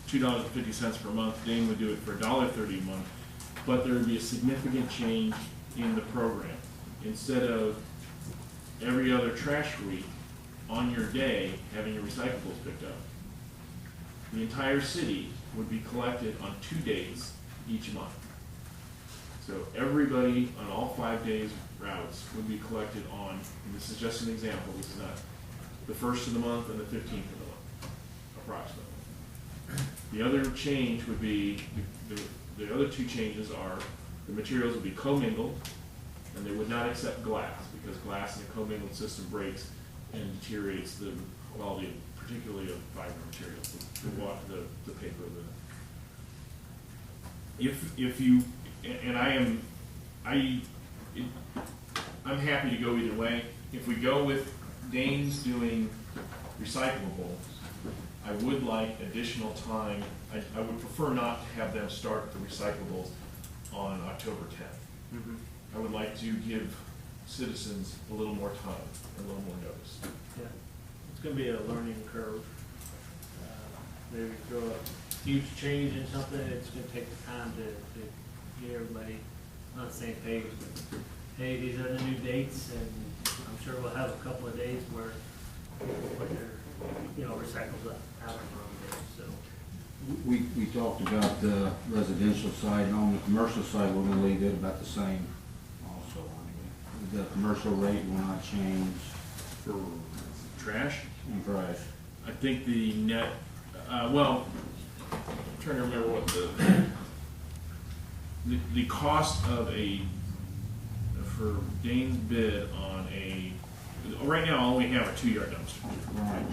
C: $2.50 per month. Dane would do it for $1.30 a month, but there would be a significant change in the program. Instead of every other trash week on your day having your recyclables picked up, the entire city would be collected on 2 days each month. So everybody on all 5 days routes would be collected on, and this is just an example, this is not the 1st of the month and the 15th of the month, approximately. The other change would be, the other 2 changes are the materials would be commingled, and they would not accept glass, because glass in a commingled system breaks and deteriorates the quality, particularly of fiber materials, the paper. If you, and I'm happy to go either way. If we go with Dane's doing recyclable, I would like additional time. I would prefer not to have them start the recyclables on October 10th. I would like to give citizens a little more time, a little more notice.
A: Yeah, it's gonna be a learning curve. Maybe throw a huge change in something, it's gonna take time to get everybody on the same page. But, hey, these are the new dates, and I'm sure we'll have a couple of days where people put their, recycles out on their own days, so.
I: We talked about the residential side, and on the commercial side, we're gonna leave it about the same also. The commercial rate will not change
C: For trash,
I: in price.
C: I think the net, I'm trying to remember what the cost of for Dane's bid on right now, all we have are 2-yard dumpsters.
I: Right.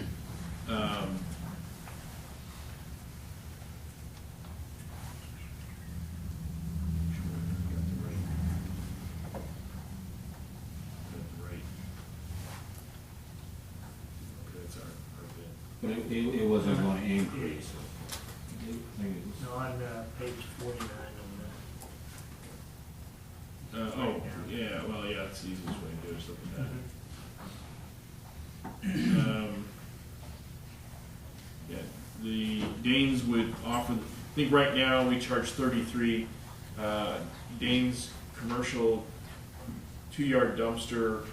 I: But it wasn't gonna increase.
A: No, on page 49 on
C: Yeah, well, yeah, that's the easiest way to do it, is look at that. Yeah, the Danes would offer, I think right now we charge 33. Danes commercial 2-yard dumpster,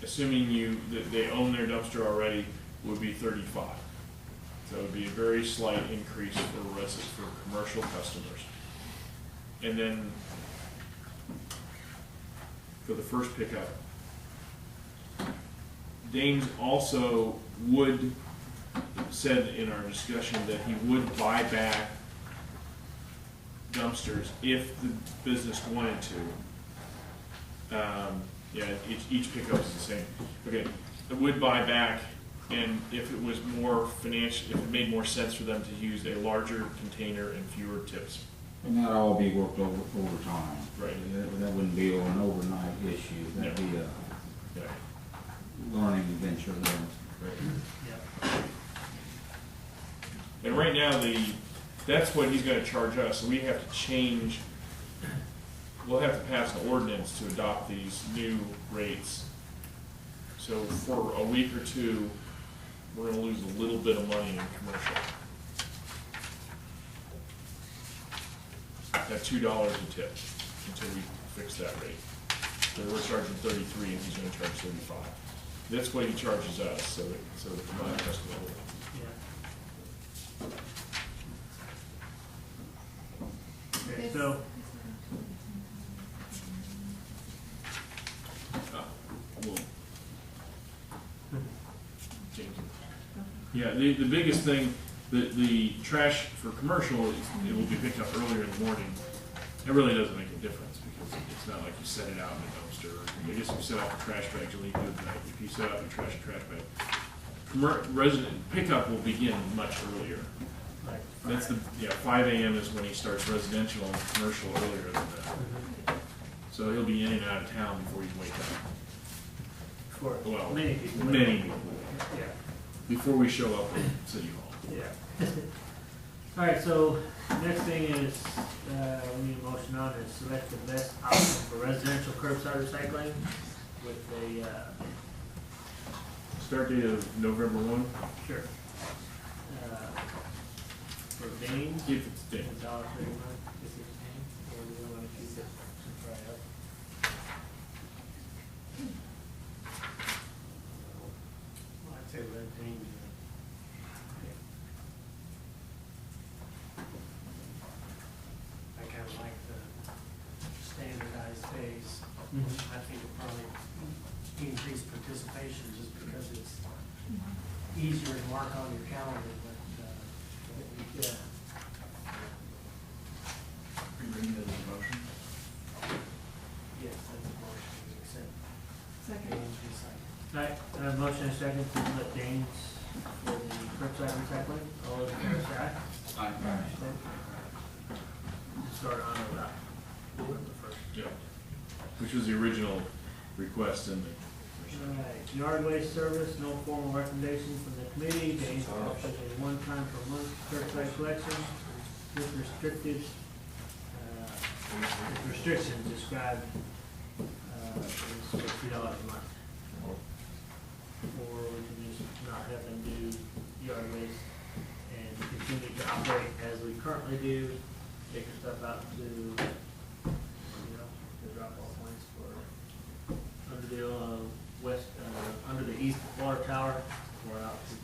C: assuming that they own their dumpster already, would be 35. So it would be a very slight increase for commercial customers. And then for the first pickup, Danes also said in our discussion that he would buy back dumpsters if the business wanted to. Each pickup is the same. Okay, it would buy back. And if it was if it made more sense for them to use a larger container and fewer tips.
I: And that'll all be worked over time.
C: Right.
I: That wouldn't be an overnight issue. That'd be a learning adventure there.
C: Right. Yeah. And right now, that's what he's gonna charge us, so we have to change, we'll have to pass an ordinance to adopt these new rates. So for a week or two, we're gonna lose a little bit of money in commercial. At $2 a tip until we fix that rate. So we're charging 33 and he's gonna charge 35. That's what he charges us, so the combined customer will.
A: Yeah. Okay, so.
C: Yeah, the biggest thing, the trash for commercial, it will be picked up earlier in the morning. It really doesn't make a difference because it's not like you set it out in a dumpster. I guess if you set out the trash bags, you'll leave it at night. If you set out the trash bag, resident pickup will begin much earlier.
A: Right.
C: That's 5 a.m. is when he starts residential and commercial earlier than that. So he'll be in and out of town before you wake up.
A: For many people.
C: Many people.
A: Yeah.
C: Before we show up at City Hall.
A: Yeah. All right, so next thing is, we need a motion on is select the best option for residential curbside recycling with a,
C: Start date of November 1?
A: sure. For Danes,
C: If it's Dane.
A: $1.31, is it Dane, or do we want to keep it to try out?
G: Well, I'd say let Dane do it. I kind of like the standardized days. I think it'll probably increase participation just because it's easier to mark on your calendar, but, yeah.
D: Are you bringing that as a motion?
G: Yes, that's a motion to accept
B: Second.
G: Dane's recycling.
A: Alright, I have a motion and a second to let Danes for the curbside recycling. All those in favor say aye.
D: Aye.
A: Start on that. The first.
C: Yeah. Which was the original request in the.
A: Alright, yard waste service, no formal recommendation from the committee. Danes offers a one-time per month curbside collection with restrictions described as $50 a month. Or we can just not have them do yard waste and continue to operate as we currently do, take your stuff out to, the drop-off points for under the under the east water tower, or out to the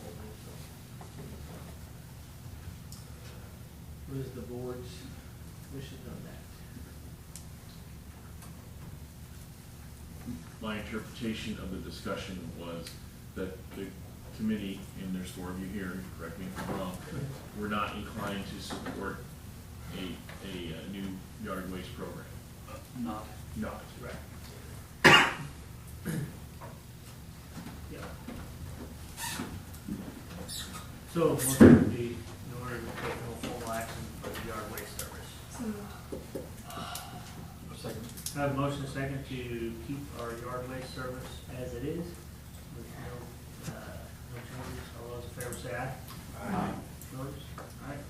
A: old one, so. What is the board's wishes on that?
C: My interpretation of the discussion was that the committee, and there's four of you here, correct me if I'm wrong, were not inclined to support a new yard waste program.
D: Not.
C: Not.
A: Right. Yeah. So, motion would be in order to take no formal action for the yard waste service.
B: So moved.
D: Second.
A: I have a motion and a second to keep our yard waste service as it is, with no changes. All those in favor say aye.
D: Aye.
A: Opposed? Alright.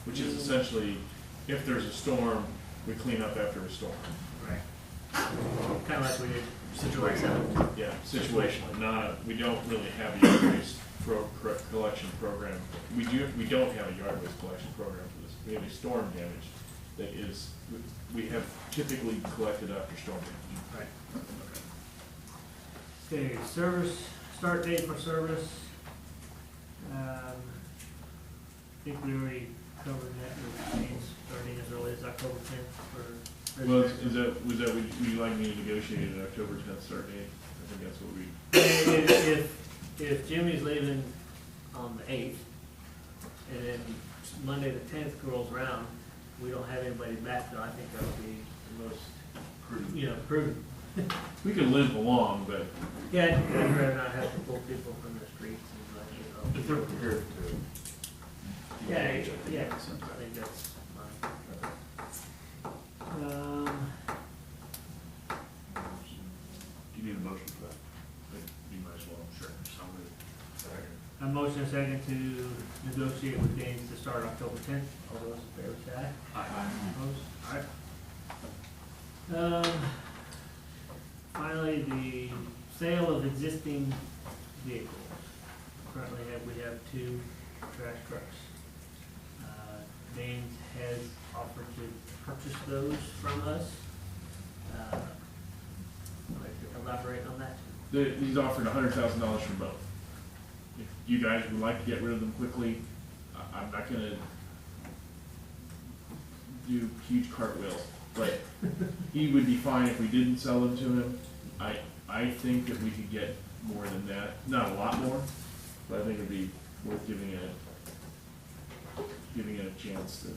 C: Which is essentially, if there's a storm, we clean up after a storm.
A: Right. Kind of like we did situational.
C: Yeah, situational, we don't really have a yard waste collection program. We don't have a yard waste collection program for this. We have a storm damage that is, we have typically collected after storm damage.
A: Right. Okay, service, start date for service. I think we already covered that with James starting as early as October 10th for.
C: Well, would you like me to negotiate an October 10th start date? I think that's what we.
A: If Jimmy's leaving on the 8th, and then Monday the 10th rolls around, we don't have anybody back, though, I think that would be the most, prudent.
C: We could limp along, but.
A: Yeah, I'd rather not have to pull people from the streets and
D: If they're prepared to.
A: Yeah, I think that's fine.
D: Do you need a motion for that?
C: You might as well, sure.
A: A motion and a second to negotiate with Danes to start October 10th. All those in favor say aye.
D: Aye.
A: Opposed? Alright. Finally, the sale of existing vehicles. Currently we have 2 trash trucks. Danes has offered to purchase those from us. Would like to elaborate on that?
C: He's offered $100,000 for both. If you guys would like to get rid of them quickly, I'm not gonna do huge cartwheels, but he would be fine if we didn't sell them to him. I think that we could get more than that, not a lot more, but I think it'd be worth giving it a chance to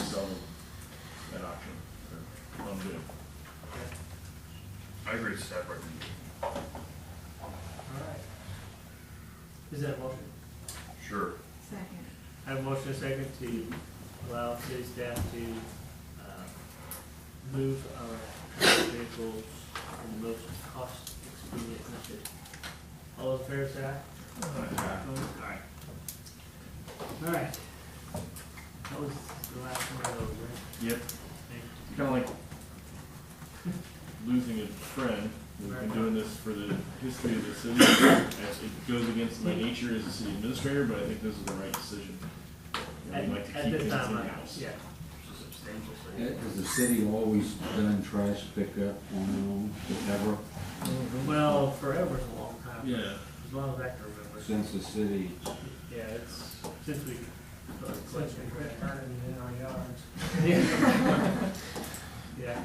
C: sell them at auction or on bid.
D: I agree with staff recommendation.
A: Alright. Is that a motion?
D: Sure.
B: Second.
A: I have a motion and a second to allow city staff to move our vehicles in the most cost expedient method. All those in favor say aye. Alright. Alright. That was the last one of those, right?
C: Yep. It's kind of like losing a friend. We've been doing this for the history of the city. It goes against my nature as a city administrator, but I think this is the right decision. We'd like to
A: At
C: keep
A: this
C: things
A: time,
C: in-house.
A: yeah. Substantial
I: Has the city always done trash pickup on their own, ever,
A: Well, forever's a long time.
C: Yeah.
A: As long as I can remember.
I: since the city?
A: Yeah, it's, since we started collecting
G: Quit
A: trash.
G: burning it in our yards.
A: Yeah.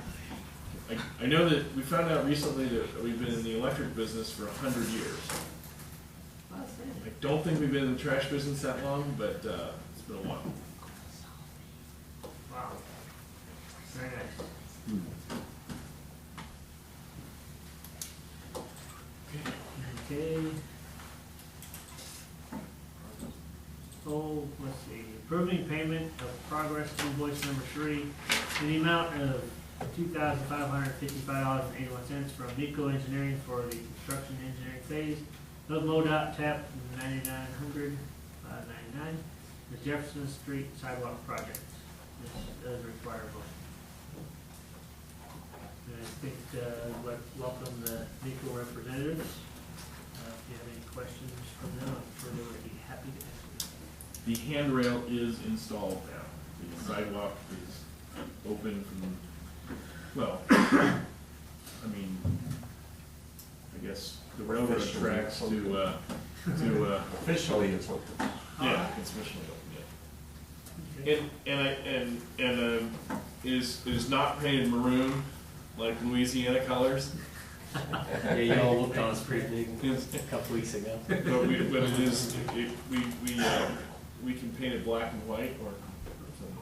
C: I know that we found out recently that we've been in the electric business for 100 years. I don't think we've been in the trash business that long, but it's been a while.
A: Wow. Very nice. approving payment of progress invoice number 3 in the amount of $2,555.81 from Nico Engineering for the construction engineering phase of MoDOT TAP 9900 599, the Jefferson Street sidewalk project. This does require a vote. And I think, welcome the Nico representatives. If you have any questions from them, I'm sure they would be happy to answer.
C: The handrail is installed now. The sidewalk is open from, well, I mean, I guess the railroad tracks to
J: Officially, it's open.
C: yeah, it's officially open, yeah. And is not painted maroon like Louisiana colors.
J: Yeah, you all looked on us pretty big
C: It's-
J: a couple weeks ago.
C: But it is, we can paint it black and white or something.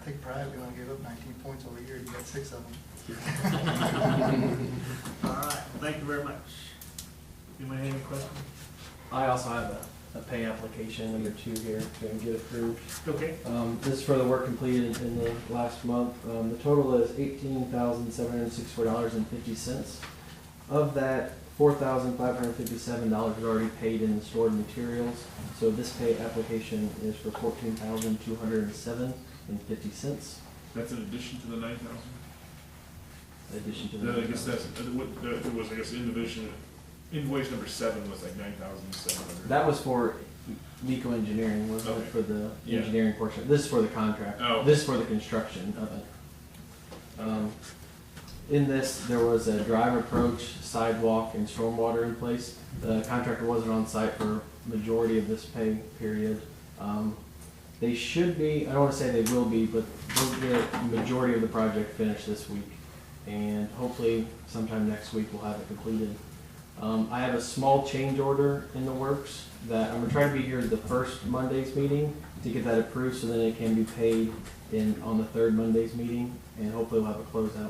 E: Take pride, we only gave up 19 points over here, you got 6 of them.
A: All right, thank you very much. Anybody have any questions?
J: I also have a pay application number 2 here to get approved.
A: Okay.
J: This is for the work completed in the last month. The total is $18,764.50. Of that, $4,557 is already paid in stored materials. So this pay application is for $14,207.50.
C: That's in addition to the 9,000?
J: Addition to
C: No,
J: that.
C: I guess that's, it was, I guess, invoice number 7 was like 9,700.
J: That was for Nico Engineering, wasn't it,
C: Okay.
J: for the
C: Yeah.
J: engineering portion? This is for the contract.
C: Oh.
J: This is for the construction of it. In this, there was a drive approach, sidewalk, and stormwater in place. The contractor wasn't on site for majority of this pay period. They should be, I don't want to say they will be, but they'll get the majority of the project finished this week. And hopefully sometime next week we'll have it completed. I have a small change order in the works that I'm gonna try to be here the first Monday's meeting to get that approved, so then it can be paid on the third Monday's meeting, and hopefully we'll have a closeout.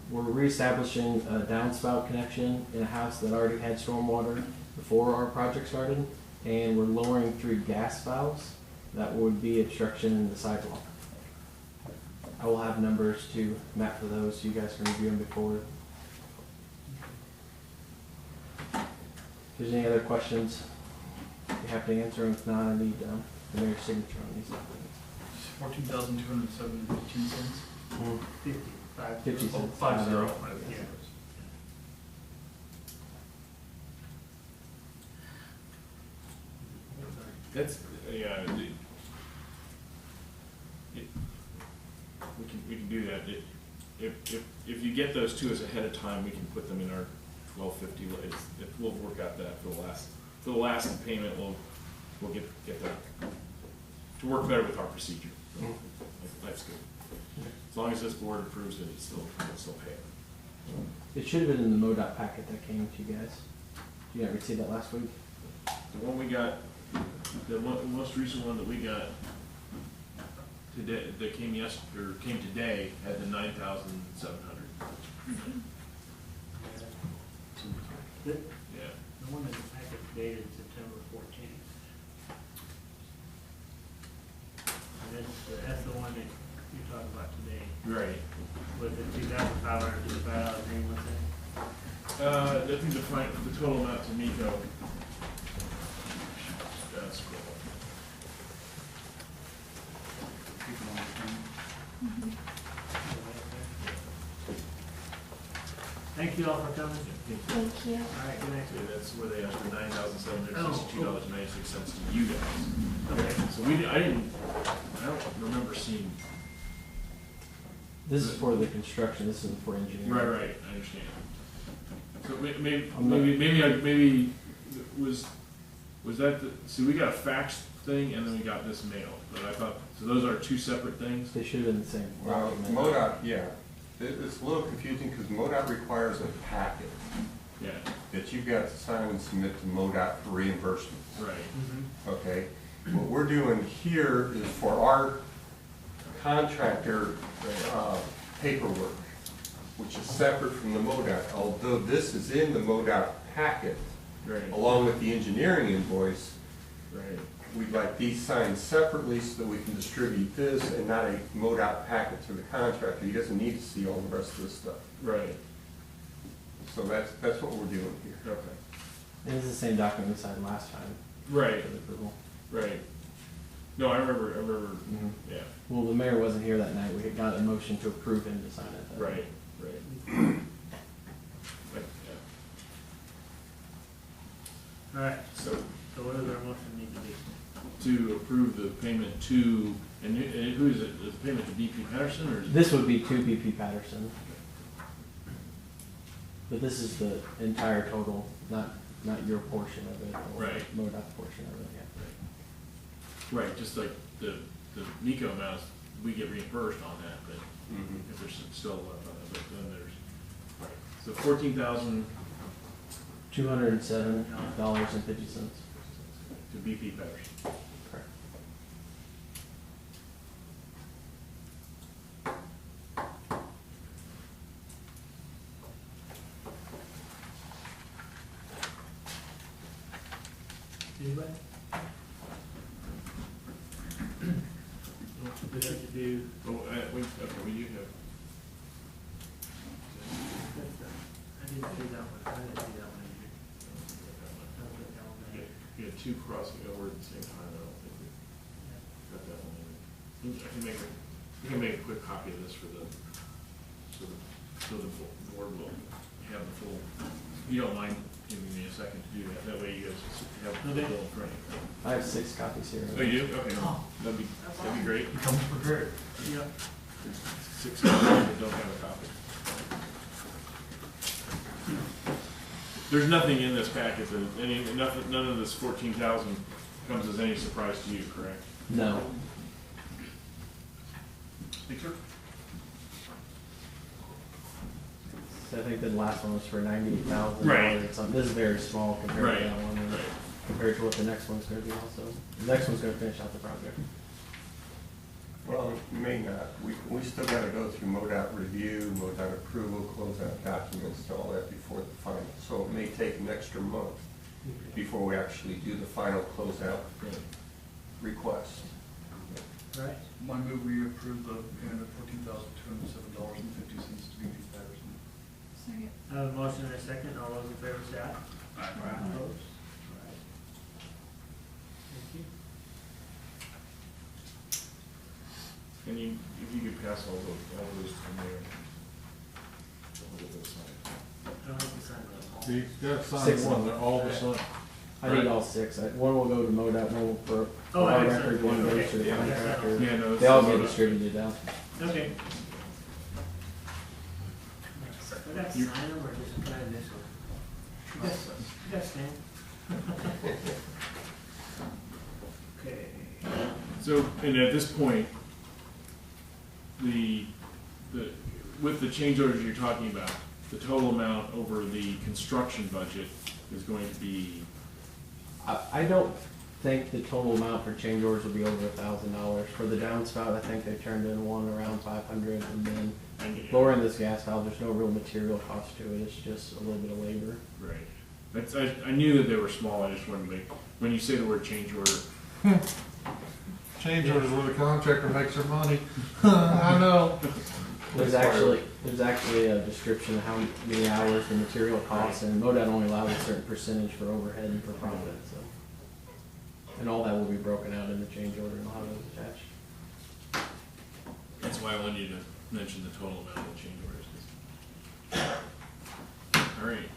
J: We're reestablishing a downspout connection in a house that already had stormwater before our project started, and we're lowering 3 gas valves that would be obstruction in the sidewalk. I will have numbers to map for those, so you guys can review them before. If there's any other questions, be happy to answer them. If not, I need the mayor's signature on these documents.
D: $14,207.15.
A: 55.
J: 50
D: Oh,
J: cents.
D: 50.
A: Yeah.
C: That's, yeah, we can do that. If you get those to us ahead of time, we can put them in our 1250 lists. We'll work out that for the last payment, we'll get that to work better with our procedure. That's good. As long as this board approves it, it's still pay it.
J: It should have been in the MoDOT packet that came to you guys. You didn't receive that last week?
C: The one we got, the most recent one that we got today, that came today, had the 9,700.
A: The
C: Yeah.
A: one in the packet dated September 14th. And that's the one that you're talking about today,
C: Right.
A: with the $2,555 name with it.
C: I think the total amount to Miko. Scroll up.
A: Thank you all for coming.
F: Thank you.
A: All right, good night.
C: Yeah, that's where they asked for $9,762.96 to you guys.
A: Okay.
C: So I don't remember seeing.
J: This is for the construction, this isn't for engineering.
C: Right, I understand. So maybe was that see, we got a fax thing and then we got this mail, but I thought, so those are 2 separate things?
J: They should have been the same.
K: Well,
J: document.
K: MoDOT, yeah, it's a little confusing because MoDOT requires a packet
C: Yeah,
K: that you've got to sign and submit to MoDOT for reimbursement,
C: right.
K: okay? What we're doing here is for our contractor paperwork, which is separate from the MoDOT, although this is in the MoDOT packet
C: Right,
K: along with the engineering invoice.
C: right.
K: we'd like these signed separately so that we can distribute this and not a MoDOT packet to the contractor. He doesn't need to see all the rest of this stuff.
H: Right,
K: So that's what we're doing here.
H: okay.
J: It is the same document we signed last time
H: Right,
J: for the approval.
H: right. No, I remember, yeah,
J: Well, the mayor wasn't here that night. We had got a motion to approve him to sign it. that
H: right,
J: night.
H: right. But, yeah.
A: All right,
H: So,
A: so what does our motion need to be?
H: to approve the payment to, and who is it, is the payment to BP Patterson, or is it?
J: This would be to BP Patterson. But this is the entire total, not your portion of it, or
H: Right.
J: MoDOT's portion of it, yeah.
H: Right, just like the NICO amounts, we get reimbursed on that, but
K: Mhm.
H: if there's still left on it, but then there's, right, so 14,000
J: $207.50.
H: to BP Patterson.
J: Correct.
A: Anybody? We have to do,
H: Oh, we do have.
A: I didn't see that one, I didn't see that one in here. I'll put that one back.
H: We had two crossing over at the same time, I don't think we got that one in. I can make a quick copy of this for the, so the board will have the full, if you don't mind giving me a second to do that, that way you guys have the
A: Okay.
H: bill in front of you.
J: I have 6 copies here.
H: Oh, you do? Okay, that'd be great.
A: Come prepared. Yep.
H: 6 copies that don't have a copy. There's nothing in this packet that, none of this 14,000 comes as any surprise to you, correct?
J: No.
H: Think so?
J: So I think the last one was for $98,000.
H: Right.
J: Something. This is very small compared
H: Right,
J: to that one, and
H: right.
J: compared to what the next one's going to be also. The next one's going to finish out the project.
K: Well, may not. We still gotta go through MoDOT review, MoDOT approval, close out documents, and all that before the final. So it may take an extra month before we actually do the final closeout request.
A: Right,
D: My move, we approve the payment of $14,207.50 to BP Patterson.
B: Second.
A: I have a motion and a second, all those in favor say aye.
D: Aye.
A: Opposed? All right. Thank you.
H: And you, if you could pass all those to the mayor. Don't get those signed.
A: I don't have to sign those.
H: So you gotta sign
J: 6
H: one, they're all the same.
J: I need all 6. One will go to MoDOT, one will for
A: Oh,
J: our
A: excellent.
J: record, one
A: Okay.
J: goes to the
A: Yeah,
J: contractor.
H: Yeah, no,
J: They all
H: it's-
J: get distributed out.
A: Okay. I got to
H: You-
A: sign them or just can I initial? You got to stand. Okay.
H: So, and at this point, with the change orders you're talking about, the total amount over the construction budget is going to be,
J: I don't think the total amount for change orders will be over $1,000. For the downspout, I think they turned in one around 500, and then lowering this gas valve, there's no real material cost to it. It's just a little bit of labor.
H: right. That's, I knew that they were small, I just wanted to make, when you say the word change order,
C: Change orders where the contractor makes their money. I know.
J: There's actually a description of how many hours the material costs, and MoDOT only allows a certain percentage for overhead and for profit, so. And all that will be broken out in the change order and I'll have those attached.
H: that's why I wanted you to mention the total amount of the change orders. All right.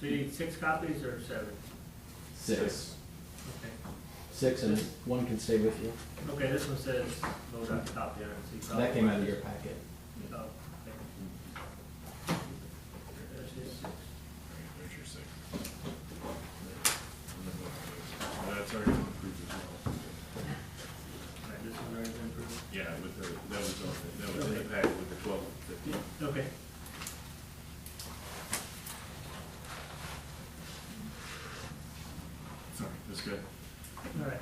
A: So you need 6 copies or 7?
J: 6.
A: Okay.
J: 6 and one can stay with you.
A: Okay, this one says MoDOT copy on it, so you probably.
J: That came out of your packet.
A: Oh, okay. There's your 6.
H: There's your 6. That's already been approved as well.
A: All right, this one already been approved.
H: Yeah, that was in the packet with the 1250.
A: Okay.
H: Sorry, that's good.
A: All right.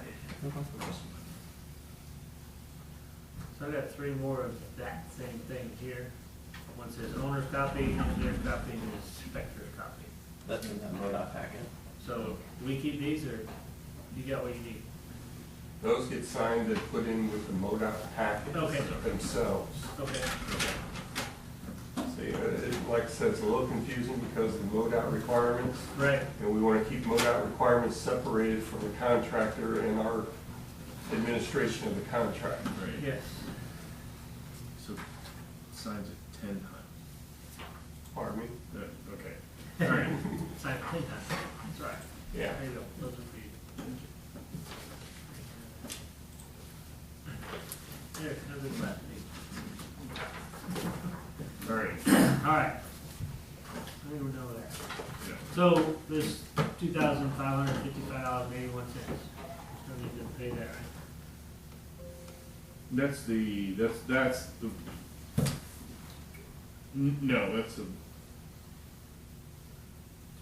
A: So I got 3 more of that same thing here. One says owner's copy, engineer's copy, and inspector's copy.
J: That's in that MoDOT packet.
A: So we keep these, or you got what you need?
K: Those get signed and put in with the MoDOT package
A: Okay.
K: themselves.
A: Okay.
K: See, like I said, it's a little confusing because of the MoDOT requirements.
A: Right.
K: And we want to keep MoDOT requirements separated from the contractor and our administration of the contract.
H: Right.
A: Yes.
H: So signs it 10 times.
K: Pardon me?
H: Okay. All right.
A: Sign it 10 times. That's right.
K: Yeah.
A: There you go. Those are for you. There, another class.
H: All right.
A: All right. I don't even know that.
H: Yeah.
A: So this $2,555.81. Still need to pay that, right?
H: That's the no,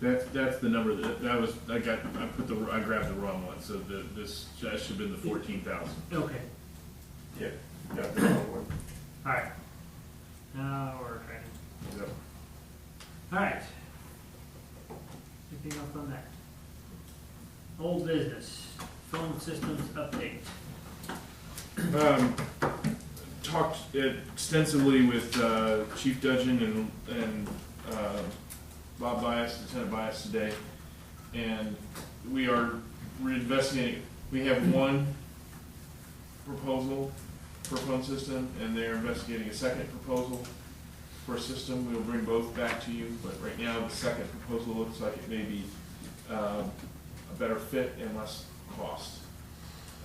H: that's the number that was, I grabbed the wrong one, so that should have been the 14,000.
A: Okay.
K: Yeah, got the wrong one.
A: All right. Now we're training.
H: Yep.
A: All right. Anything else on that? Old business, phone systems update.
H: Talked extensively with Chief Dudgeon and Bob Bias, Lieutenant Bias today, and we're investigating. We have one proposal for a phone system, and they're investigating a second proposal for a system. We'll bring both back to you, but right now the second proposal looks like it may be a better fit and less cost.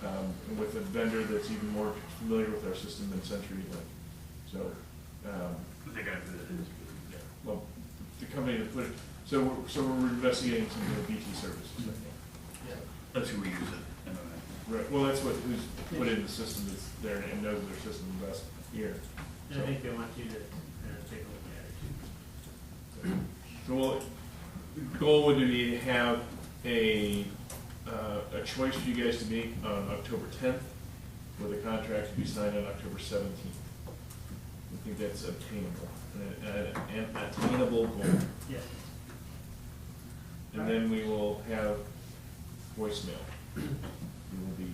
H: And with a vendor that's even more familiar with our system than Centralia. So,
D: I think I did it.
H: yeah, well, the company that put it, so we're investigating some of the BT services. I think.
A: Yeah.
D: That's who we use it.
H: Right, well, that's who's put in the system that's there and knows their system the best here.
A: And I think they want you to take a look at it too.
H: So, well, the goal would be to have a choice for you guys to make on October 10th, with a contract to be signed on October 17th. I think that's obtainable, an attainable goal.
A: Yes.
H: And then we will have voicemail. We will be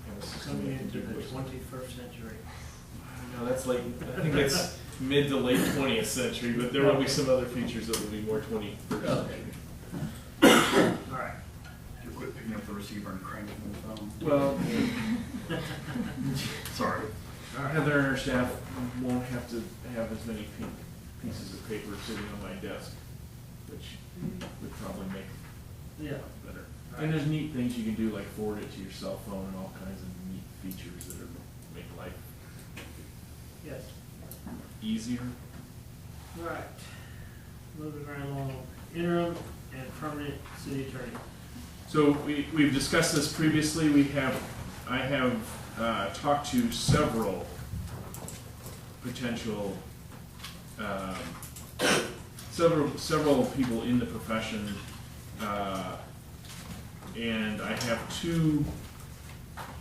H: have a system
A: Coming
H: that can
A: into
H: do
A: the
H: voicemail.
A: 21st century.
H: No, that's like, I think that's mid to late 20th century, but there will be some other features that will be more 21st century.
A: All right.
D: You quit picking up the receiver and cranking the phone.
H: Well,
D: Sorry.
H: Heather and her staff won't have to have as many pieces of paper sitting on my desk, which would probably make
A: Yeah.
H: it better. And there's neat things you can do, like forward it to your cell phone and all kinds of neat features that make life
A: Yes.
H: easier.
A: All right. Moving right along. Interim and permanent city attorney.
H: So we've discussed this previously. I have talked to several potential, several people in the profession, and I have two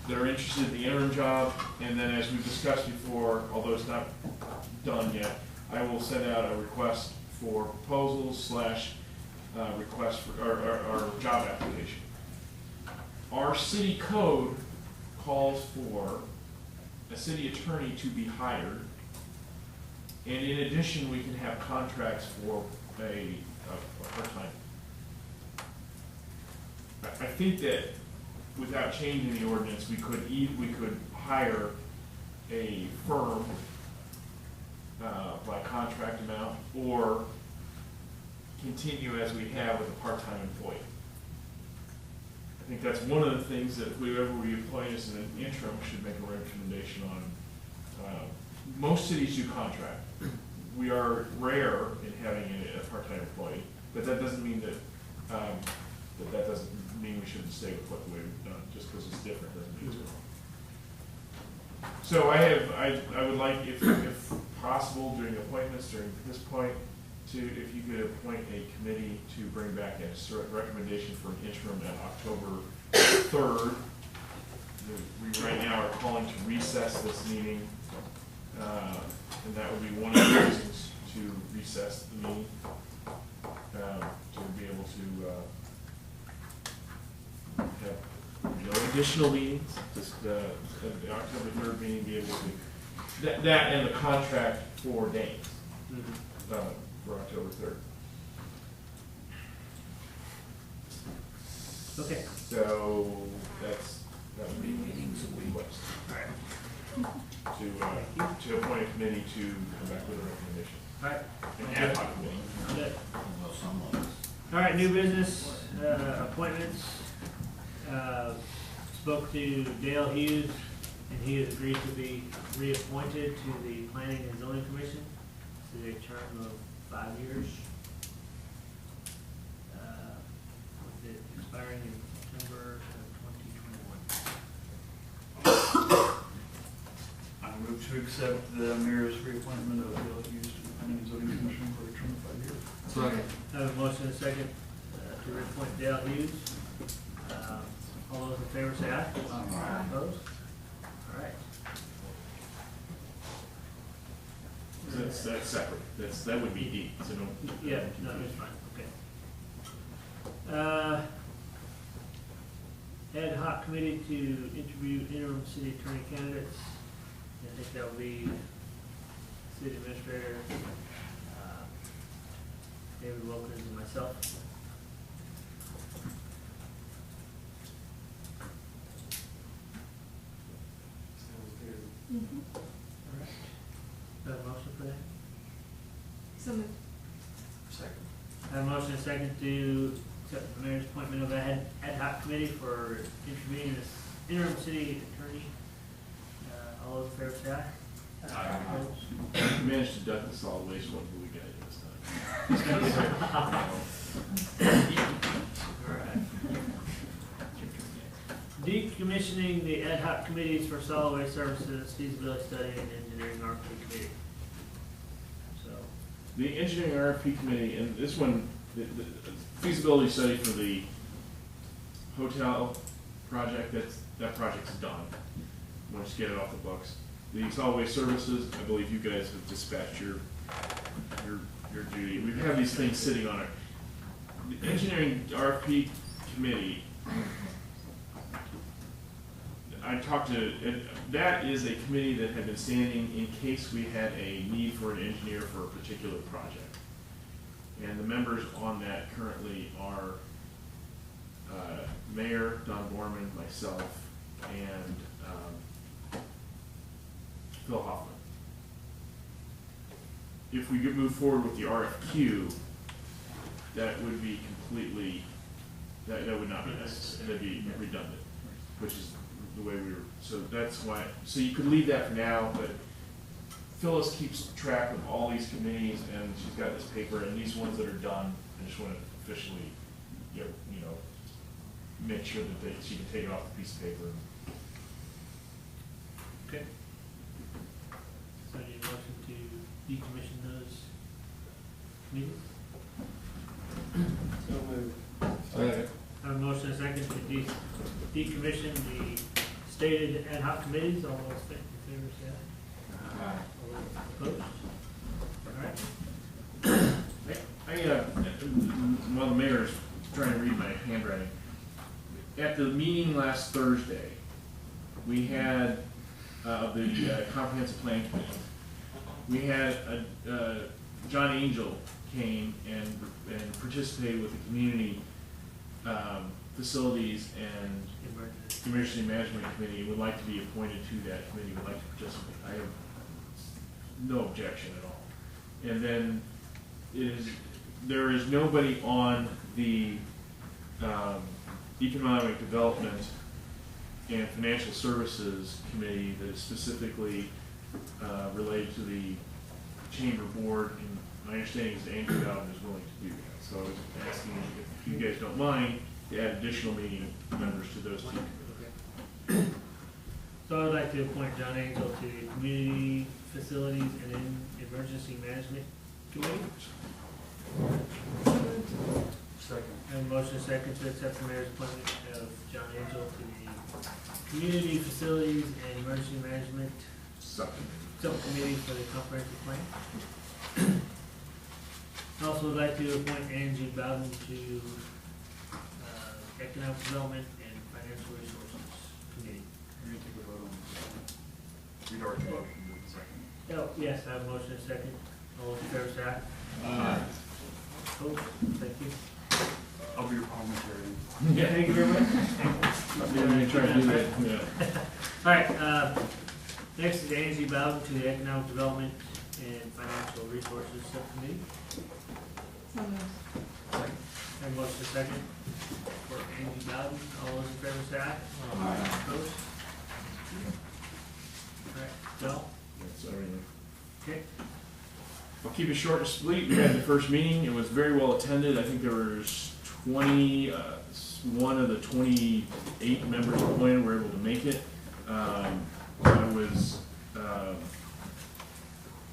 H: that are interested in the interim job. And then, as we've discussed before, although it's not done yet, I will send out a request for proposals / request for our job application. Our city code calls for a city attorney to be hired, and in addition, we can have contracts for a part-time. I think that without changing the ordinance, we could hire a firm by contract amount, or continue as we have with a part-time employee. I think that's one of the things that whoever we appoint as an interim should make a recommendation on. Most cities do contract. We are rare in having a part-time employee, but that doesn't mean that that doesn't mean we shouldn't stay with what the way we've done. Just because it's different doesn't mean it's wrong. So I would like, if possible, during appointments during this point, if you could appoint a committee to bring back a recommendation for an interim at October 3rd. We right now are calling to recess this meeting, and that would be one of the reasons to recess the meeting, to be able to have
C: No additional meetings, just, the October 3rd meeting, be able to, that and the contract for dates, for October 3rd.
A: Okay.
C: So, that would be meetings a week. To appoint a committee to come back with a recommendation.
A: All right.
C: An ad hoc committee.
A: Good. All right, new business, appointments. Spoke to Dale Hughes, and he has agreed to be reappointed to the Planning and Zoning Commission to a term of 5 years. With it expiring in September of 2021.
D: I move to accept the mayor's reappointment of Dale Hughes to the Planning and Zoning Commission for a term of 5 years.
H: Second.
A: I have a motion and a second to reappoint Dale Hughes. All those in favor say aye. Aye. Opposed? All right.
C: That's separate, that would be D, so no.
A: Yeah, no, it's fine, okay. Ad hoc committee to interview interim city attorney candidates. I think that will be city administrator, David Wilkins and myself. All right. Got a motion for that?
B: So moved.
D: Second.
A: I have a motion and a second to accept the mayor's appointment of ad hoc committee for intervening as interim city attorney. All those in favor say aye.
C: Aye.
A: Opposed?
C: We managed to duck the solid waste one, but we got it this time.
A: All right. Decommissioning the ad hoc committees for solid waste services, feasibility study, and engineering RFP committee. So,
C: The engineering RFP committee, and this one, the feasibility study for the hotel project, that project's done. We'll just get it off the books. The solid waste services, I believe you guys have dispatched your duty. We have these things sitting on it. The engineering RFP committee, I talked to, that is a committee that had been standing in case we had a need for an engineer for a particular project. And the members on that currently are Mayor Don Borman, myself, and Phil Hoffman. If we could move forward with the RFQ, that would be completely, that would not be necessary, that'd be redundant, which is the way we were, so that's why, so you could leave that for now, but Phyllis keeps track of all these committees, and she's got this paper, and these ones that are done, I just want to officially, you know, make sure that she can take it off the piece of paper.
A: okay. So I need a motion to decommission those meetings.
D: So moved.
H: Second.
A: I have a motion and a second to decommission the stated ad hoc committees. All those in favor say aye.
H: Aye.
A: All those opposed? All right.
C: While the mayor's trying to read my handwriting, at the meeting last Thursday, we had, the comprehensive plan committee, we had, John Angel came and participated with the community, facilities and emergency management committee, would like to be appointed to that committee, would like to participate. I have no objection at all. And then there is nobody on the economic development and financial services committee that is specifically related to the chamber board, and my understanding is Andrew Bowden is willing to do that. So I was asking if you guys don't mind to add additional meeting members to those two committees.
A: So I'd like to appoint John Angel to the Community Facilities and Emergency Management Committee.
D: Second.
A: I have a motion and a second to accept the mayor's appointment of John Angel to the Community Facilities and Emergency Management Subcommittee for the comprehensive plan. Also would like to appoint Angie Bowden to Economic Development and Financial Resources.
D: We'd already motioned in the second.
A: Oh, yes, I have a motion and a second. All those in favor say aye.
H: Aye.
A: Opposed? Thank you.
D: I'll be your parliamentarian.
A: Thank you very much.
H: I'm gonna try to do that, yeah.
A: All right, next is Angie Bowden to the Economic Development and Financial Resources Subcommittee.
B: So moved.
A: Have a motion and a second for Angie Bowden. All those in favor say aye. Opposed? All right, Bill?
H: That's everything.
A: Okay.
C: I'll keep it short and sweet. We had the first meeting. It was very well attended. I think there was 20, one of the 28 members appointed were able to make it. I was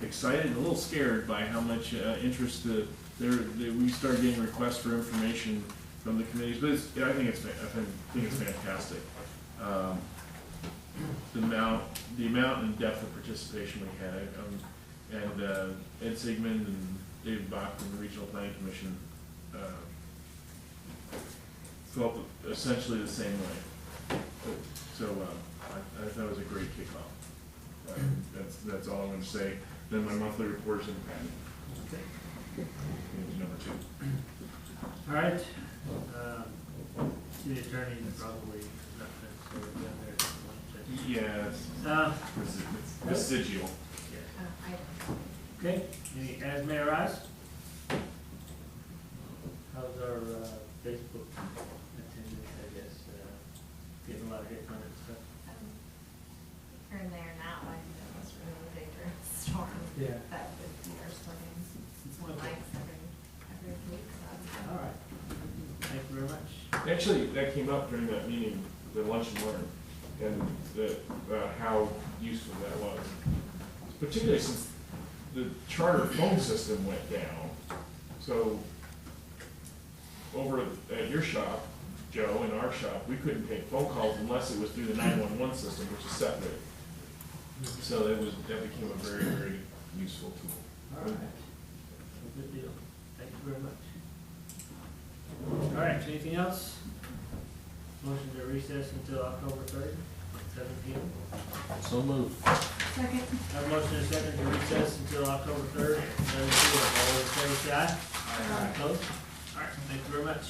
C: excited and a little scared by how much interest we started getting requests for information from the committees, but I think it's fantastic. The amount and depth of participation we had, and Ed Sigmund and David Bach from the Regional Planning Commission felt essentially the same way. So I thought it was a great kickoff. That's all I'm going to say. Then my monthly reports in the packet.
A: Okay.
C: It was number 2.
A: All right. City attorney probably not necessarily down there.
C: Yeah, it's residual.
A: Okay, any, as may arise? How's our Facebook attendance, I guess, getting a lot of hits on it and stuff?
F: Here and there now, I think that was really a big storm.
A: Yeah.
F: That would be our splitting. It's one likes every week, so that's good.
A: All right, thank you very much.
C: Actually, that came up during that meeting, the lunch and learn, and how useful that was. Particularly since the charter phone system went down. So over at your shop, Joe, in our shop, we couldn't take phone calls unless it was through the 911 system, which is separate. So that became a very, very useful tool.
A: All right, good deal. Thank you very much. All right, anything else? Motion to recess until October 3rd, 7 p.m.
H: So moved.
B: Second.
A: Have a motion and a second to recess until October 3rd, 7 p.m. All those in favor say aye. Opposed? All right, thank you very much.